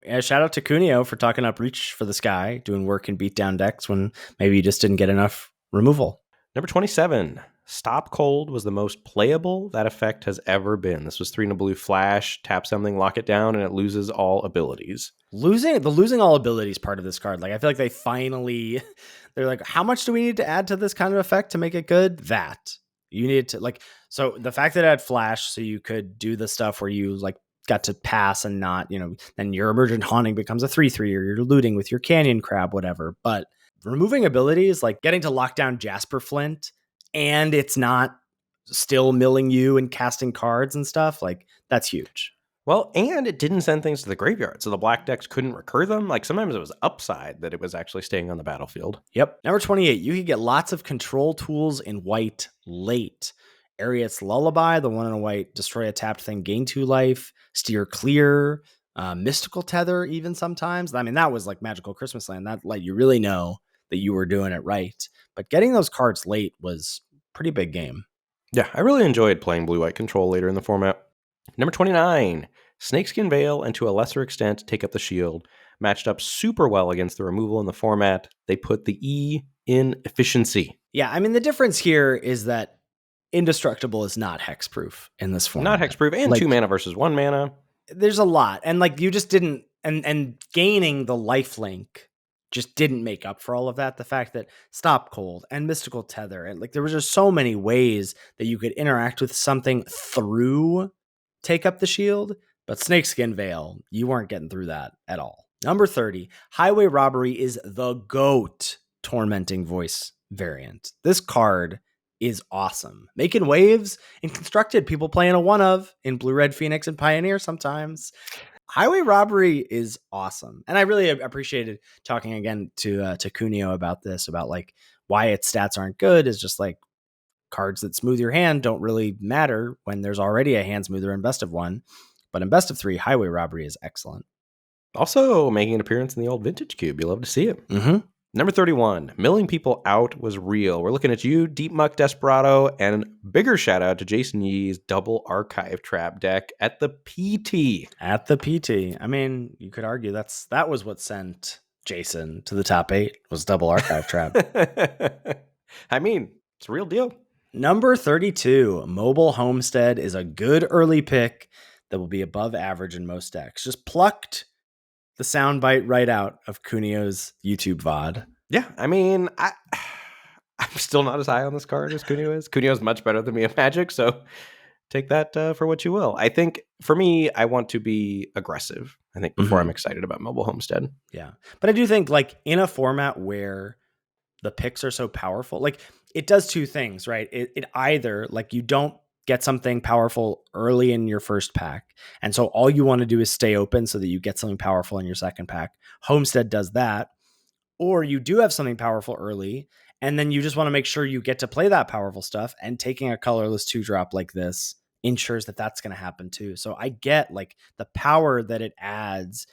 Yeah, shout out to Cuneo for talking up Reach for the Sky, doing work in beatdown decks when maybe you just didn't get enough removal. Number 27. Stop Cold was the most playable that effect has ever been. This was 3 in a blue flash, tap something, lock it down, and it loses all abilities. Losing all abilities part of this card. Like, I feel like they're like, how much do we need to add to this kind of effect to make it good? That. You needed to, like, so the fact that it had flash, so you could do the stuff where you, like, got to pass and not, then your Emergent Haunting becomes a 3/3, or you're looting with your Canyon Crab, whatever. But removing abilities, like getting to lock down Jasper Flint, and it's not still milling you and casting cards and stuff, like, that's huge. Well, and it didn't send things to the graveyard, so the black decks couldn't recur them. Like, sometimes it was upside that it was actually staying on the battlefield. Yep. Number 28, you could get lots of control tools in white late. Ariet's Lullaby, the 1 in a white, destroy a tapped thing, gain 2 life, steer clear, Mystical Tether even sometimes. I mean, that was like Magical Christmas Land. That, like, you really know that you were doing it right. But getting those cards late was pretty big game. Yeah, I really enjoyed playing Blue-White Control later in the format. Number 29, Snakeskin Veil, and to a lesser extent, Take Up the Shield, matched up super well against the removal in the format. They put the E in efficiency. Yeah, I mean, the difference here is that Indestructible is not hexproof in this format. Not hexproof, and 2 mana versus 1 mana. There's a lot. And like you just didn't, and gaining the lifelink just didn't make up for all of that. The fact that Stop Cold and Mystical Tether, and like there was just so many ways that you could interact with something through Take Up the Shield, but Snakeskin Veil, you weren't getting through that at all. Number 30, Highway Robbery is the GOAT Tormenting Voice variant. This card is awesome. Making waves in Constructed, people playing a one of in Blue Red Phoenix and Pioneer sometimes. Highway Robbery is awesome. And I really appreciated talking again to Cuneo about this, about like why its stats aren't good, is just like cards that smooth your hand don't really matter when there's already a hand smoother in best of one. But in best of three, Highway Robbery is excellent. Also making an appearance in the old Vintage Cube. You love to see it. Mm-hmm. Number 31, Milling People Out was real. We're looking at you, Deep Muck Desperado, and bigger shout out to Jason Yee's double archive trap deck at the PT. At the PT. I mean, you could argue that was what sent Jason to the top 8, was double archive trap. I mean, it's a real deal. Number 32, Mobile Homestead is a good early pick that will be above average in most decks. Just plucked the soundbite right out of Cuneo's YouTube VOD. Yeah, I mean, I'm still not as high on this card as Cuneo is. Cuneo's much better than me at Magic, so take that for what you will. I think, for me, I want to be aggressive, I think, before I'm excited about Mobile Homestead. Yeah, but I do think, like, in a format where the picks are so powerful, like, it does two things, right? It either, like, you don't get something powerful early in your first pack, and so all you want to do is stay open so that you get something powerful in your second pack. Homestead does that. Or you do have something powerful early, and then you just want to make sure you get to play that powerful stuff, and taking a colorless 2-drop like this ensures that that's going to happen too. So I get, like, the power that it adds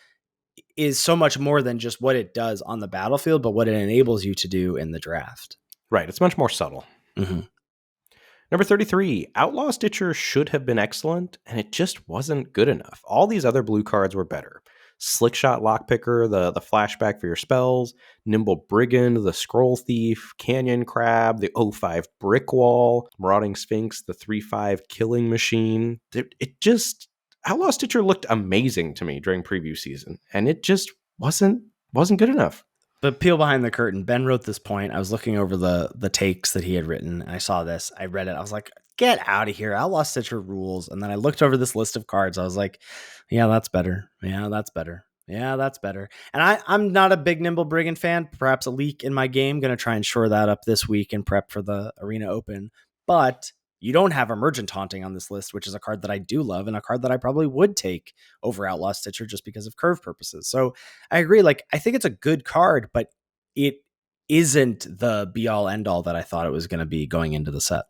is so much more than just what it does on the battlefield, but what it enables you to do in the draft. Right, it's much more subtle. Mm-hmm. Number 33, Outlaw Stitcher should have been excellent, and it just wasn't good enough. All these other blue cards were better. Slickshot Lockpicker, the flashback for your spells, Nimble Brigand, the Scroll Thief, Canyon Crab, the 05 Brick Wall, Marauding Sphinx, the 3/5 Killing Machine. It just, Outlaw Stitcher looked amazing to me during preview season, and it just wasn't good enough. But peel behind the curtain. Ben wrote this point. I was looking over the takes that he had written, and I saw this. I read it. I was like, get out of here. Outlaw Stitcher rules. And then I looked over this list of cards. I was like, yeah, that's better. Yeah, that's better. Yeah, that's better. And I'm not a big Nimble Brigand fan. Perhaps a leak in my game. Going to try and shore that up this week and prep for the Arena Open. But you don't have Emergent Haunting on this list, which is a card that I do love and a card that I probably would take over Outlaw Stitcher just because of curve purposes. So I agree. Like, I think it's a good card, but it isn't the be all end all that I thought it was going to be going into the set.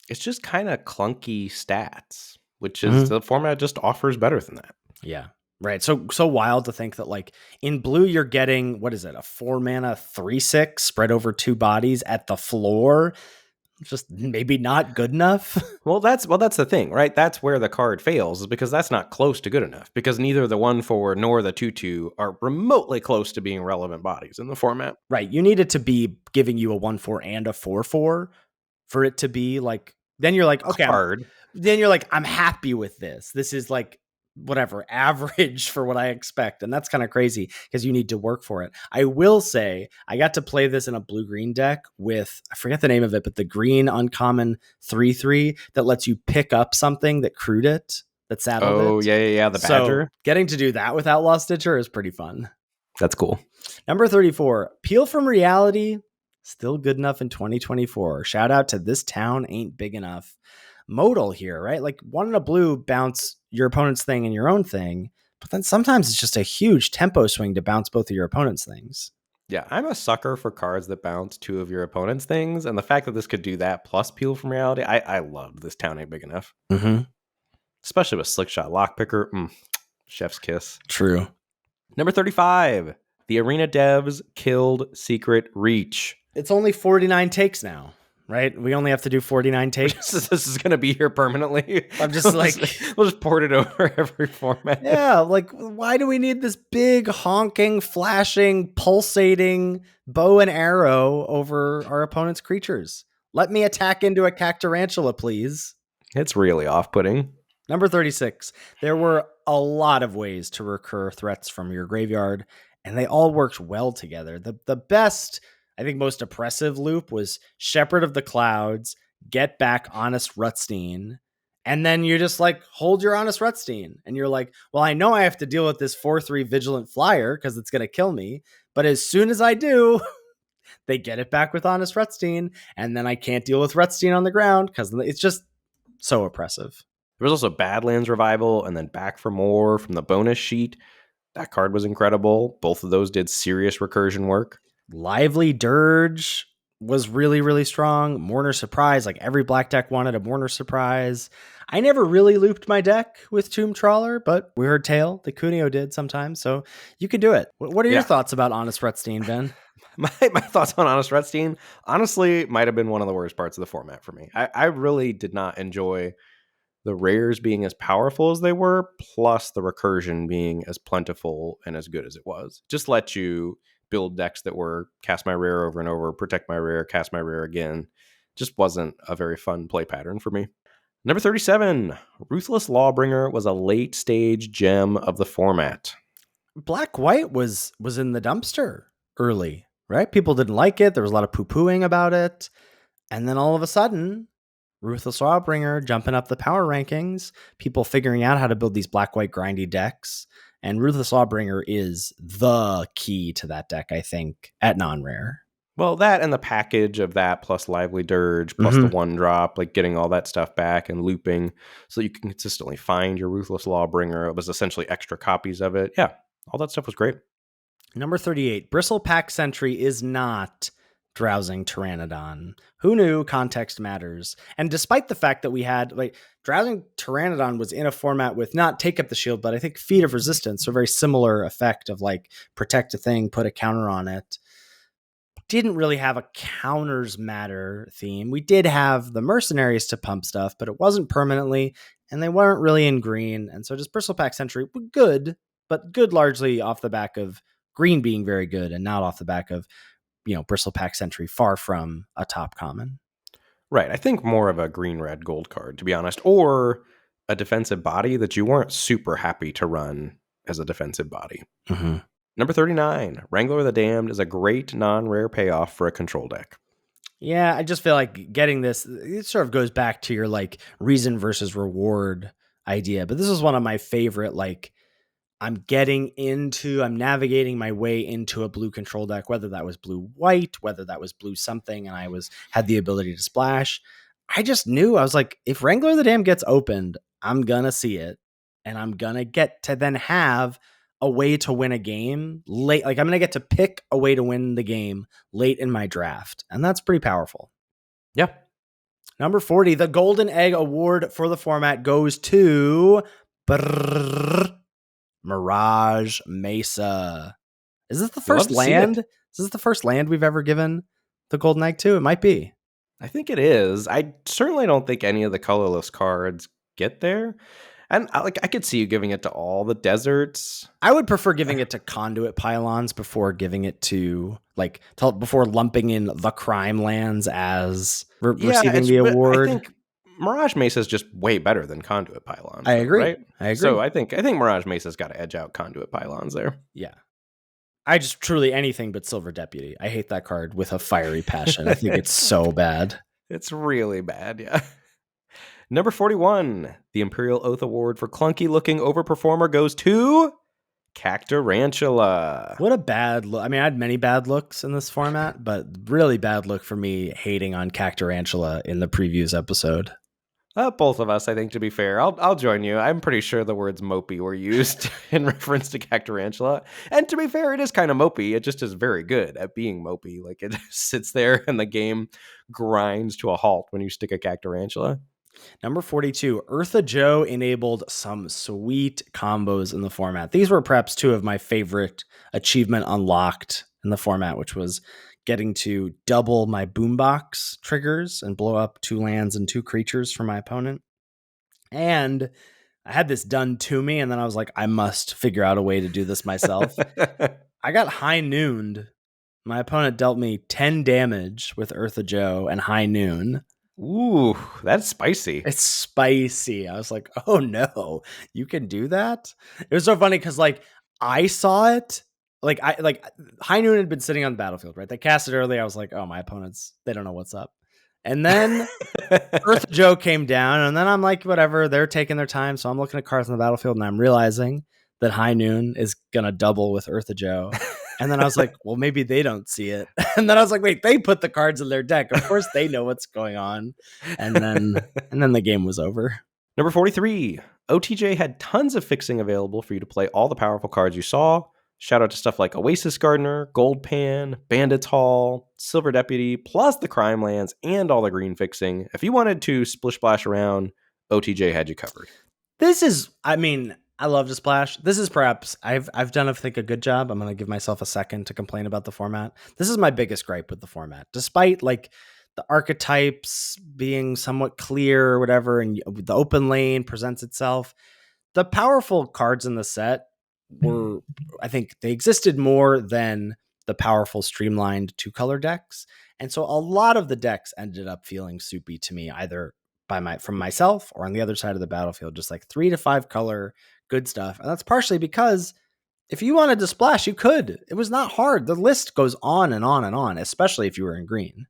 It's just kind of clunky stats, which is the format just offers better than that. Yeah. Right. So wild to think that, like, in blue, you're getting, what is it? A 4 mana 3/6 spread over 2 bodies at the floor. Just maybe not good enough. Well, that's the thing, right? That's where the card fails, is because that's not close to good enough, because neither the 1/4 nor the 2/2 are remotely close to being relevant bodies in the format. Right. You need it to be giving you a 1/4 and a 4/4 for it to be like, then you're like, okay, then you're like, I'm happy with this. This is like, whatever, average for what I expect. And that's kind of crazy because you need to work for it. I will say I got to play this in a blue-green deck with, I forget the name of it, but the green uncommon 3/3 that lets you pick up something that crewed it, that saddled it. Oh, yeah. The Badger. So getting to do that with Outlaw Stitcher is pretty fun. That's cool. Number 34, Peel from Reality. Still good enough in 2024. Shout out to This Town Ain't Big Enough. Modal here, right? Like, 1 and a blue, bounce your opponent's thing and your own thing, but then sometimes it's just a huge tempo swing to bounce both of your opponent's things. Yeah, I'm a sucker for cards that bounce 2 of your opponent's things, and the fact that this could do that plus Peel from Reality, I love This Town Ain't Big Enough. Mm-hmm. Especially with Slickshot Lockpicker. Chef's kiss. True. Number 35, the arena devs killed Secret Reach. It's only 49 takes now, right? We only have to do 49 takes. This is going to be here permanently. I'm just we'll just port it over every format. Yeah, like, why do we need this big, honking, flashing, pulsating bow and arrow over our opponent's creatures? Let me attack into a Cactarantula, please. It's really off-putting. Number 36. There were a lot of ways to recur threats from your graveyard, and they all worked well together. The best, I think most oppressive loop was Shepherd of the Clouds, get back Honest Rutstein, and then you just like hold your Honest Rutstein, and you're like, well, I know I have to deal with this 4/3 Vigilant Flyer because it's going to kill me, but as soon as I do, they get it back with Honest Rutstein, and then I can't deal with Rutstein on the ground because it's just so oppressive. There was also Badlands Revival and then Back for More from the bonus sheet. That card was incredible. Both of those did serious recursion work. Lively Dirge was really, really strong. Mourner Surprise, like every black deck wanted a Mourner Surprise. I never really looped my deck with Tomb Trawler, but we heard tale that Cuneo did sometimes, so you can do it. What are your thoughts about Honest Rutstein, Ben? My thoughts on Honest Rutstein, honestly, might have been one of the worst parts of the format for me. I really did not enjoy the rares being as powerful as they were, plus the recursion being as plentiful and as good as it was. Just let you build decks that were cast my rare over and over, protect my rare, cast my rare again. Just wasn't a very fun play pattern for me. Number 37, Ruthless Lawbringer was a late stage gem of the format. Black-white was in the dumpster early, right? People didn't like it. There was a lot of poo-pooing about it. And then all of a sudden, Ruthless Lawbringer jumping up the power rankings, people figuring out how to build these black-white grindy decks. And Ruthless Lawbringer is the key to that deck, I think, at non-rare. Well, that and the package of that plus Lively Dirge plus the one drop, like getting all that stuff back and looping so you can consistently find your Ruthless Lawbringer. It was essentially extra copies of it. Yeah, all that stuff was great. Number 38, Bristlepack Sentry is not Drowsing Pteranodon. Who knew? Context matters. And despite the fact that we had, like, Drowsing Pteranodon was in a format with not Take Up the Shield, but I think Feat of Resistance, so very similar effect of like protect a thing, put a counter on it. Didn't really have a counters matter theme. We did have the mercenaries to pump stuff, but it wasn't permanently, and they weren't really in green. And so just Bristlepack Sentry, good, but good largely off the back of green being very good and not off the back of, Bristlepack Sentry, far from a top common. Right. I think more of a green, red, gold card, to be honest, or a defensive body that you weren't super happy to run as a defensive body. Mm-hmm. Number 39, Wrangler of the Damned is a great non-rare payoff for a control deck. Yeah, I just feel like getting this, it sort of goes back to your like reason versus reward idea. But this is one of my favorite, like, I'm navigating my way into a blue control deck, whether that was blue-white, whether that was blue something, and I had the ability to splash. I just knew, I was like, if Wrangler of the Dam gets opened, I'm going to see it. And I'm going to get to then have a way to win a game late. Like, I'm going to get to pick a way to win the game late in my draft. And that's pretty powerful. Yeah. Number 40, the Golden Egg Award for the format goes to Mirage Mesa. Is this the first land? Is this the first land we've ever given the Golden Egg to? It might be. I think it is. I certainly don't think any of the colorless cards get there. And I could see you giving it to all the deserts. I would prefer giving it to Conduit Pylons before giving it to, before lumping in the crime lands as receiving the award. I think Mirage Mesa is just way better than Conduit Pylons. I agree. Right? I agree. So I think Mirage Mesa's got to edge out Conduit Pylons there. Yeah. I just truly anything but Silver Deputy. I hate that card with a fiery passion. I think it's so bad. It's really bad, yeah. Number 41, the Imperial Oath Award for clunky looking overperformer goes to Cactarantula. What a bad look. I mean, I had many bad looks in this format, but really bad look for me hating on Cactarantula in the previews episode. Both of us, I think, to be fair. I'll join you. I'm pretty sure the words mopey were used in reference to Cactarantula. And to be fair, it is kind of mopey. It just is very good at being mopey. Like, it sits there and the game grinds to a halt when you stick a Cactarantula. Number 42, Eartha Joe enabled some sweet combos in the format. These were perhaps two of my favorite achievement unlocked in the format, which was getting to double my boombox triggers and blow up 2 lands and 2 creatures for my opponent. And I had this done to me, and then I was like, I must figure out a way to do this myself. I got high nooned. My opponent dealt me 10 damage with Eartha Joe and high noon. Ooh, that's spicy. It's spicy. I was like, oh no, you can do that? It was so funny because like I saw it. Like High Noon had been sitting on the battlefield, right? They cast it early. I was like, oh, my opponents, they don't know what's up. And then Earth Joe came down, and then I'm like, whatever, they're taking their time. So I'm looking at cards on the battlefield, and I'm realizing that High Noon is gonna double with Eartha Joe. And then I was like, well, maybe they don't see it. And then I was like, wait, they put the cards in their deck. Of course they know what's going on. And then the game was over. Number 43, OTJ had tons of fixing available for you to play all the powerful cards you saw. Shout out to stuff like Oasis Gardener, Gold Pan, Bandits Hall, Silver Deputy, plus the Crime Lands and all the green fixing. If you wanted to splish splash around, OTJ had you covered. This is, I mean, I love to splash. This is perhaps I've done, I think, a good job. I'm going to give myself a second to complain about the format. This is my biggest gripe with the format, despite like the archetypes being somewhat clear or whatever, and the open lane presents itself. The powerful cards in the set were, I think, they existed more than the powerful streamlined 2-color decks, and so a lot of the decks ended up feeling soupy to me, either from myself or on the other side of the battlefield, just like 3 to 5 color good stuff. And that's partially because if you wanted to splash, you could. It was not hard. The list goes on and on and on, especially if you were in green.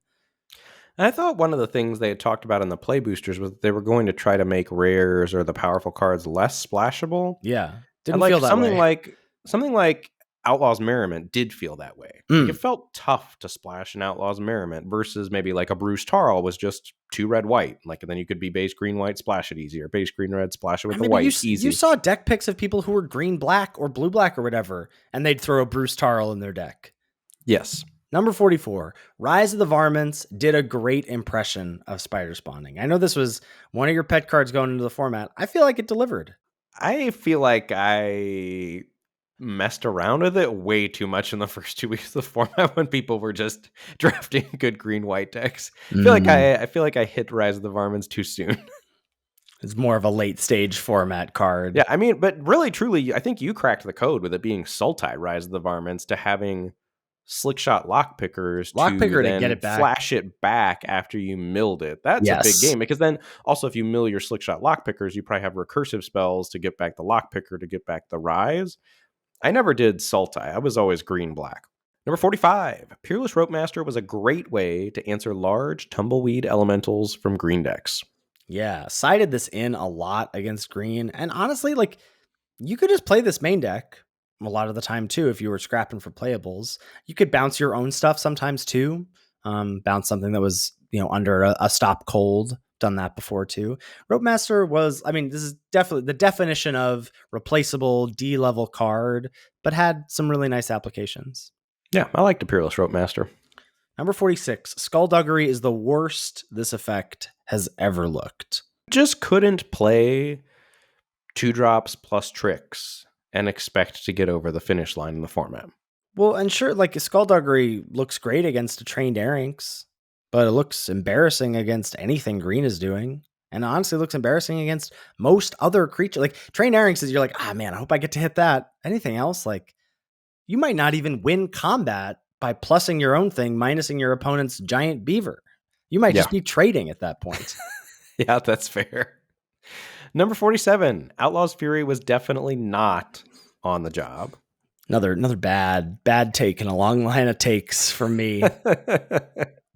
And I thought one of the things they had talked about in the play boosters was they were going to try to make rares or the powerful cards less splashable. Yeah. Didn't Like feel that something way. Something like Outlaws Merriment did feel that way. Like it felt tough to splash in Outlaws Merriment versus maybe like a Bruce Tarl was just 2 red white. Like, and then you could be base green white, splash it easier. Base green red, splash it with the white. Easy. You saw deck picks of people who were green black or blue black or whatever, and they'd throw a Bruce Tarl in their deck. Yes. Number 44, Rise of the Varmints did a great impression of spider spawning. I know this was one of your pet cards going into the format. I feel like it delivered. I feel like I messed around with it way too much in the first 2 weeks of the format when people were just drafting good green white decks. I feel like I hit Rise of the Varmints too soon. It's more of a late stage format card. Yeah, I mean, but really, truly, I think you cracked the code with it being Sultai Rise of the Varmints to having Slickshot Lockpickers to then get it back. flash it back after you milled it. That's a big game, because then also if you mill your Slickshot Lockpickers, you probably have recursive spells to get back the Lockpicker to get back the Rise. I never did Sultai. I was always green-black. Number 45, Peerless Ropemaster was a great way to answer large tumbleweed elementals from green decks. Yeah, sided this in a lot against green. And honestly, like, you could just play this main deck a lot of the time too if you were scrapping for playables. You could bounce your own stuff sometimes too. Bounce something that was, under a stop cold. Done that before too. Ropemaster was, I mean, this is definitely the definition of replaceable D-level card, but had some really nice applications. Yeah, I like the Peerless Ropemaster. Number 46, Skullduggery is the worst this effect has ever looked. Just couldn't play 2-drops plus tricks and expect to get over the finish line in the format. Well, and sure, like Skullduggery looks great against a trained Airynx, but it looks embarrassing against anything green is doing. And honestly, looks embarrassing against most other creatures. Like trained Airynx is, you're like, man, I hope I get to hit that. Anything else, like, you might not even win combat by plussing your own thing, minusing your opponent's giant beaver. You might just be trading at that point. Yeah, that's fair. Number 47, Outlaw's Fury was definitely not on the job. Another bad take in a long line of takes from me.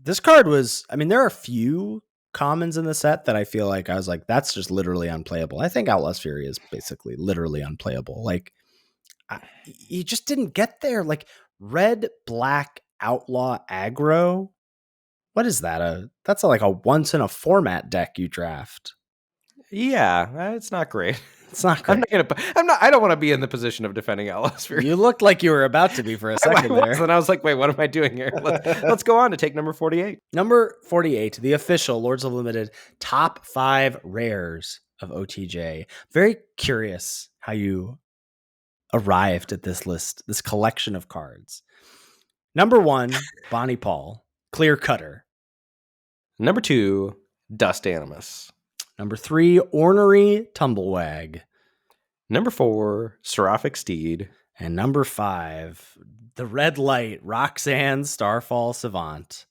This card was, I mean, there are a few commons in the set that I feel like I was like, that's just literally unplayable. I think Outlaw's Fury is basically literally unplayable. Like, you just didn't get there. Like, red, black, outlaw, aggro. What is that? That's like a once in a format deck you draft. Yeah, it's not great. It's not I'm great. not gonna. I'm not. I don't want to be in the position of defending Atmosphere. You looked like you were about to be for a I second was, there. and I was like, wait, what am I doing here? Let's go on to take number 48. Number 48, the official Lords of Limited top 5 rares of OTJ. Very curious how you arrived at this list, this collection of cards. Number 1, Bonnie Paul, Clear Cutter. Number 2, Dust Animus. Number 3, Ornery Tumblewag. Number 4, Seraphic Steed. And number 5, the Red Light, Roxanne Starfall Savant.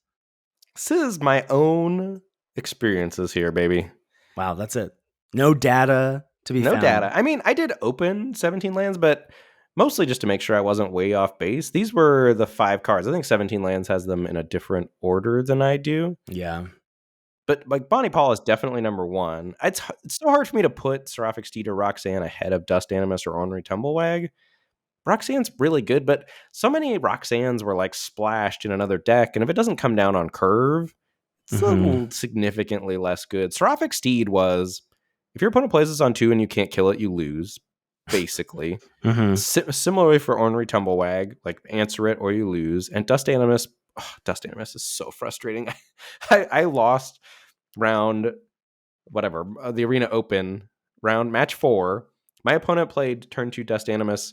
This is my own experiences here, baby. Wow, that's it. No data to be found. No data. I mean, I did open 17 lands, but mostly just to make sure I wasn't way off base. These were the 5 cards. I think 17 lands has them in a different order than I do. Yeah. But like Bonnie Paul is definitely number 1. It's so hard for me to put Seraphic Steed or Roxanne ahead of Dust Animus or Ornery Tumblewag. Roxanne's really good, but so many Roxannes were like splashed in another deck, and if it doesn't come down on curve, it's a little significantly less good. Seraphic Steed was, if your opponent plays this on 2 and you can't kill it, you lose, basically. Similarly for Ornery Tumblewag, like answer it or you lose. And Dust Animus is so frustrating. I lost round, whatever, the Arena Open, round match 4. My opponent played turn 2 Dust Animus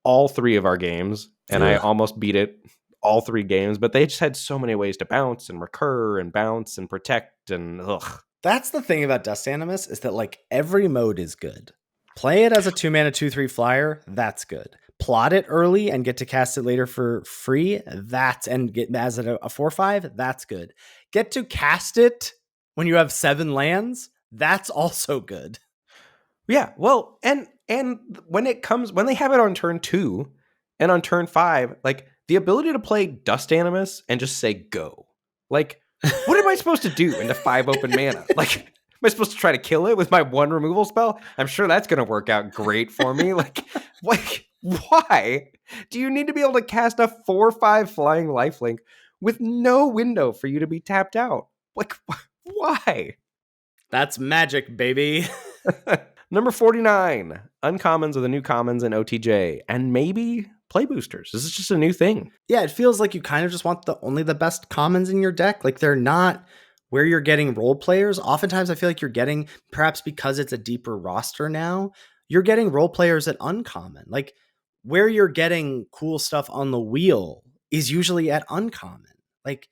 all 3 of our games, and I almost beat it all 3 games, but they just had so many ways to bounce and recur and bounce and protect, and ugh. That's the thing about Dust Animus, is that like every mode is good. Play it as a 2-mana 2/3 flyer, that's good. Plot it early and get to cast it later for free, and get as a 4/5, that's good. Get to cast it when you have 7 lands, that's also good. Yeah, well, and when they have it on turn 2 and on turn 5, like the ability to play Dust Animus and just say go. Like, what am I supposed to do into 5 open mana? Like, am I supposed to try to kill it with my 1 removal spell? I'm sure that's going to work out great for me. Like, why do you need to be able to cast a 4/5 flying lifelink with no window for you to be tapped out? Like, why? That's magic, baby. Number 49, uncommons are the new commons in OTJ, and maybe play boosters. This is just a new thing. Yeah, it feels like you kind of just want only the best commons in your deck. Like they're not where you're getting role players. Oftentimes I feel like you're getting, perhaps because it's a deeper roster now, you're getting role players at uncommon. Like where you're getting cool stuff on the wheel is usually at uncommon. Like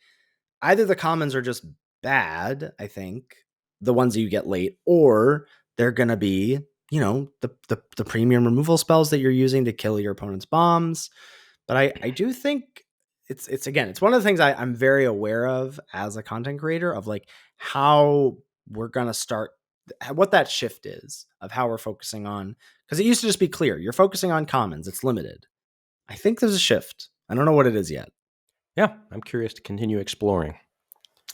either the commons are just bad, I think, the ones that you get late, or they're going to be, the premium removal spells that you're using to kill your opponent's bombs. But I do think it's one of the things I'm very aware of as a content creator, of like how we're going to start, what that shift is of how we're focusing on, because it used to just be clear. You're focusing on commons. It's limited. I think there's a shift. I don't know what it is yet. Yeah, I'm curious to continue exploring.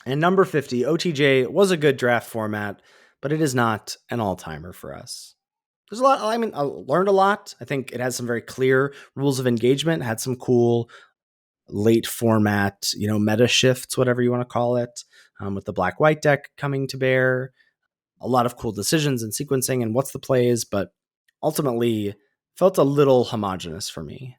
And number 50, OTJ was a good draft format, but it is not an all-timer for us. There's a lot. I mean, I learned a lot. I think it has some very clear rules of engagement, had some cool late format, meta shifts, whatever you want to call it, with the black-white deck coming to bear. A lot of cool decisions and sequencing and what's the plays, but ultimately felt a little homogenous for me.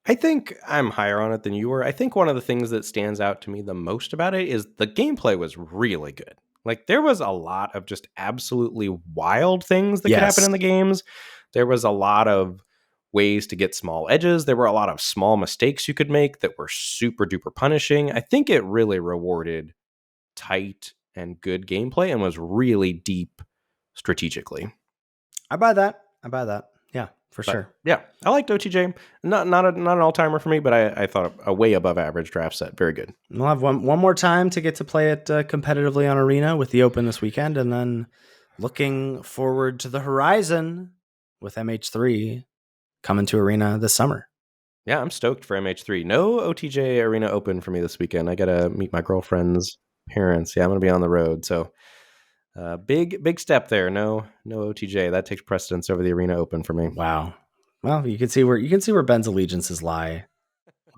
I think I'm higher on it than you were. I think one of the things that stands out to me the most about it is the gameplay was really good. Like there was a lot of just absolutely wild things that could happen in the games. There was a lot of ways to get small edges. There were a lot of small mistakes you could make that were super duper punishing. I think it really rewarded tight and good gameplay and was really deep strategically. I buy that. Yeah, for sure. Yeah, I liked OTJ. Not an all-timer for me, but I thought a way above average draft set. Very good. We'll have one more time to get to play it competitively on Arena with the Open this weekend, and then looking forward to the horizon with MH3 coming to Arena this summer. Yeah, I'm stoked for MH3. No OTJ Arena Open for me this weekend. I got to meet my girlfriend's parents. Yeah, I'm going to be on the road, so big step there. No OTJ. That takes precedence over the Arena Open for me. Wow. Well, you can see where Ben's allegiances lie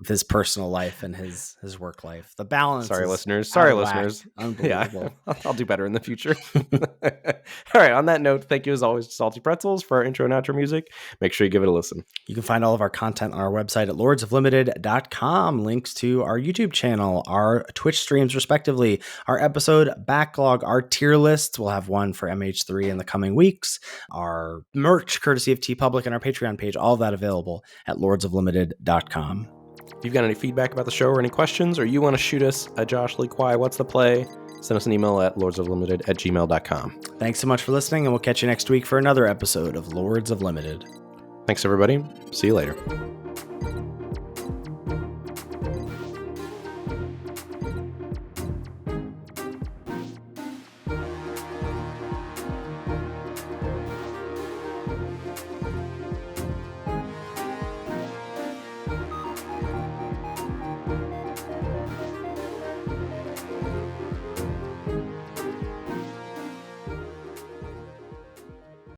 with his personal life and his work life. The balance. Sorry, is listeners. out Sorry, of whack. listeners. Unbelievable. Yeah, I'll do better in the future. All right. On that note, thank you as always to Salty Pretzels for our intro and outro music. Make sure you give it a listen. You can find all of our content on our website at lordsoflimited.com. Links to our YouTube channel, our Twitch streams, respectively, our episode backlog, our tier lists. We'll have one for MH3 in the coming weeks. Our merch, courtesy of TeePublic, and our Patreon page. All of that available at lordsoflimited.com. If you've got any feedback about the show or any questions, or you want to shoot us a Josh Lee Kwai, what's the play? Send us an email at lordsoflimited@gmail.com. Thanks so much for listening, and we'll catch you next week for another episode of Lords of Limited. Thanks, everybody. See you later.